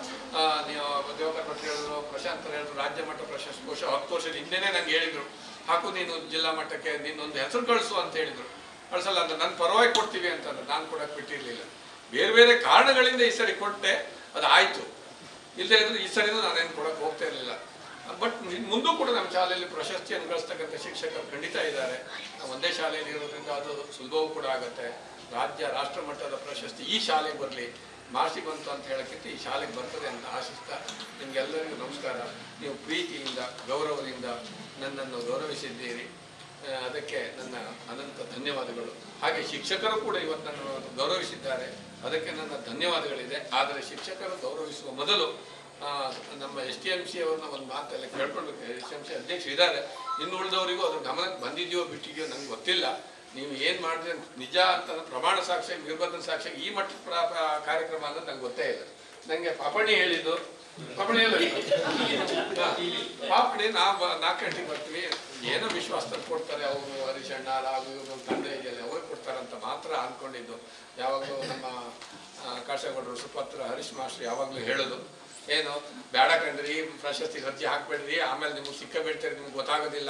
ನೀವು ದೇವಕರ್ ಭಟ್ರು ಹೇಳಿದ್ರು, ಪ್ರಶಾಂತ್ ಹೇಳಿದ್ರು, ರಾಜ್ಯ ಮಟ್ಟ ಪ್ರಶಸ್ತಿ ಬಹುಶಃ 10 ವರ್ಷದ ಹಿಂದೆನೇ ನಂಗೆ ಹೇಳಿದ್ರು, ಹಾಕು ನೀನು ಜಿಲ್ಲಾ ಮಟ್ಟಕ್ಕೆ ನಿನ್ನೊಂದು ಹೆಸರು ಕಳಿಸು ಅಂತ ಹೇಳಿದ್ರು. ಕಳಿಸಲ್ಲ ಅಂತ ನನ್ನ ಪರವಾಗಿ ಕೊಡ್ತೀವಿ ಅಂತಂದ್ರೆ ನಾನು ಕೊಡಕ್ಕೆ ಬಿಟ್ಟಿರಲಿಲ್ಲ. ಬೇರೆ ಕಾರಣಗಳಿಂದ ಈ ಸರಿ ಕೊಟ್ಟೆ, ಅದು ಆಯಿತು. ಇಲ್ಲದೆ ಇದ್ರೆ ಈ ಸರಿನೂ ನಾನೇನು ಕೊಡಕ್ಕೆ ಹೋಗ್ತಾ ಇರಲಿಲ್ಲ. ಬಟ್ ಮುಂದೂ ಕೂಡ ನಮ್ಮ ಶಾಲೆಯಲ್ಲಿ ಪ್ರಶಸ್ತಿಯನ್ನು ಗಳಿಸ್ತಕ್ಕಂಥ ಶಿಕ್ಷಕರು ಖಂಡಿತ ಇದ್ದಾರೆ. ನಾವು ಒಂದೇ ಶಾಲೆಯಲ್ಲಿ ಇರೋದ್ರಿಂದ ಅದು ಸುಲಭವೂ ಕೂಡ ಆಗುತ್ತೆ. ರಾಷ್ಟ್ರ ಮಟ್ಟದ ಪ್ರಶಸ್ತಿ ಈ ಶಾಲೆಗೆ ಬರಲಿ, ಮಾರ್ಸಿ ಬಂತು ಅಂತ ಹೇಳೋಕ್ಕಿಂತ ಈ ಶಾಲೆಗೆ ಬರ್ತದೆ ಅಂತ ಆಶಿಸ್ತಾ ನಿಮಗೆಲ್ಲರಿಗೂ ನಮಸ್ಕಾರ. ನೀವು ಪ್ರೀತಿಯಿಂದ ಗೌರವದಿಂದ ನನ್ನನ್ನು ಗೌರವಿಸಿದ್ದೀರಿ, ಅದಕ್ಕೆ ನನ್ನ ಅನಂತ ಧನ್ಯವಾದಗಳು. ಹಾಗೆ ಶಿಕ್ಷಕರು ಕೂಡ ಇವತ್ತು ನನ್ನನ್ನು ಗೌರವಿಸಿದ್ದಾರೆ, ಅದಕ್ಕೆ ನನ್ನ ಧನ್ಯವಾದಗಳಿದೆ. ಆದರೆ ಶಿಕ್ಷಕರು ಗೌರವಿಸುವ ಮೊದಲು ನಮ್ಮ STMC ಅವ್ರನ್ನ ಒಂದು ಮಾತೆಲ್ಲ ಕೇಳ್ಕೊಳ್ಬೇಕು. STMC ಅಧ್ಯಕ್ಷರು ಇದ್ದಾರೆ. ಇನ್ನು ಉಳಿದವರಿಗೂ ಅದ್ರ ಗಮನಕ್ಕೆ ಬಂದಿದೆಯೋ ಬಿಟ್ಟಿದೆಯೋ ನಂಗೆ ಗೊತ್ತಿಲ್ಲ. ನೀವು ಏನು ಮಾಡಿದ್ರೆ ನಿಜ ಅಂತ ಪ್ರಮಾಣ ಸಾಕ್ಷ್ಯ ನಿರ್ಬಂಧನ ಸಾಕ್ಷ್ಯ ಈ ಮಟ್ಟದ ಕಾರ್ಯಕ್ರಮ ಅನ್ನೋದು ನಂಗೆ ಗೊತ್ತೇ ಇಲ್ಲ. ನನಗೆ ಪಾಪಣ್ಣಿ ಹೇಳಿದ್ದು ಪಾಪಡಿ ನಾವು 4 ಗಂಟೆಗೆ ಬರ್ತೀವಿ, ಏನೋ ವಿಶ್ವಾಸದಲ್ಲಿ ಕೊಡ್ತಾರೆ ಅವರು, ಹರೀಶಣ್ಣ ರಾಘು ಇವರು ತಂದೆ ಇದೆಯಲ್ಲ ಅವ್ರಿಗೆ ಕೊಡ್ತಾರಂತ ಮಾತ್ರ ಅಂದ್ಕೊಂಡಿದ್ದು. ಯಾವಾಗಲೂ ನಮ್ಮ ಕಾಶೇಗೌಡರು ಸುಪತ್ರ ಹರೀಶ್ ಮಾಸ್ಟರ್ ಯಾವಾಗಲೂ ಹೇಳೋದು ಏನು, ಬೇಡ ಕಂಡ್ರಿ ಪ್ರಶಸ್ತಿಗೆ ಅರ್ಜಿ ಹಾಕ್ಬೇಡ್ರಿ, ಆಮೇಲೆ ನಿಮ್ಗೆ ಸಿಕ್ಕಬೇಡ್ತೀರಿ, ನಿಮ್ಗೆ ಗೊತ್ತಾಗೋದಿಲ್ಲ,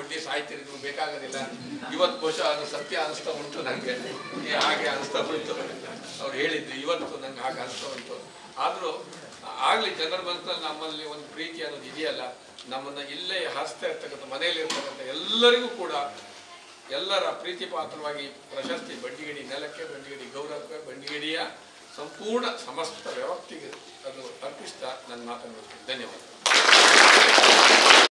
ಒಡ್ಡಿ ಸಾಯ್ತೀರಿ, ನಿಮ್ಗೆ ಬೇಕಾಗೋದಿಲ್ಲ. ಇವತ್ತು ಬಹುಶಃ ಅದು ಸತ್ಯ ಅನಿಸ್ತಾ ಉಂಟು ನನಗೆ, ಹಾಗೆ ಅನಿಸ್ತಾ ಉಂಟು ಅವ್ರು ಹೇಳಿದ್ದು, ಇವತ್ತು ನಂಗೆ ಹಾಗೆ ಅನಿಸ್ತಾ ಉಂಟು. ಆದರೂ ಆಗಲಿ ಜನರ ಮನಸ್ಸಲ್ಲಿ ನಮ್ಮಲ್ಲಿ ಒಂದು ಪ್ರೀತಿ ಅನ್ನೋದು ಇದೆಯಲ್ಲ, ನಮ್ಮನ್ನು ಇಲ್ಲೇ ಹಾಸ್ತಾ ಇರ್ತಕ್ಕಂಥ ಮನೆಯಲ್ಲಿ ಇರ್ತಕ್ಕಂಥ ಎಲ್ಲರಿಗೂ ಕೂಡ ಎಲ್ಲರ ಪ್ರೀತಿ ಪಾತ್ರವಾಗಿ ಪ್ರಶಸ್ತಿ ಬಂಡಿಗೇಡಿ ನೆಲಕ್ಕೆ, ಬಂಡಿಗೇಡಿ ಗೌರವಕ್ಕೆ, ಬಂಡಿಗೇಡಿಯ ಸಂಪೂರ್ಣ ಸಮಸ್ತ ವ್ಯವಸ್ಥೆಗೆ ಅದು ಅರ್ಪಿಸ್ತಾ ನನ್ನ ಮಾತನ್ನು ಧನ್ಯವಾದ.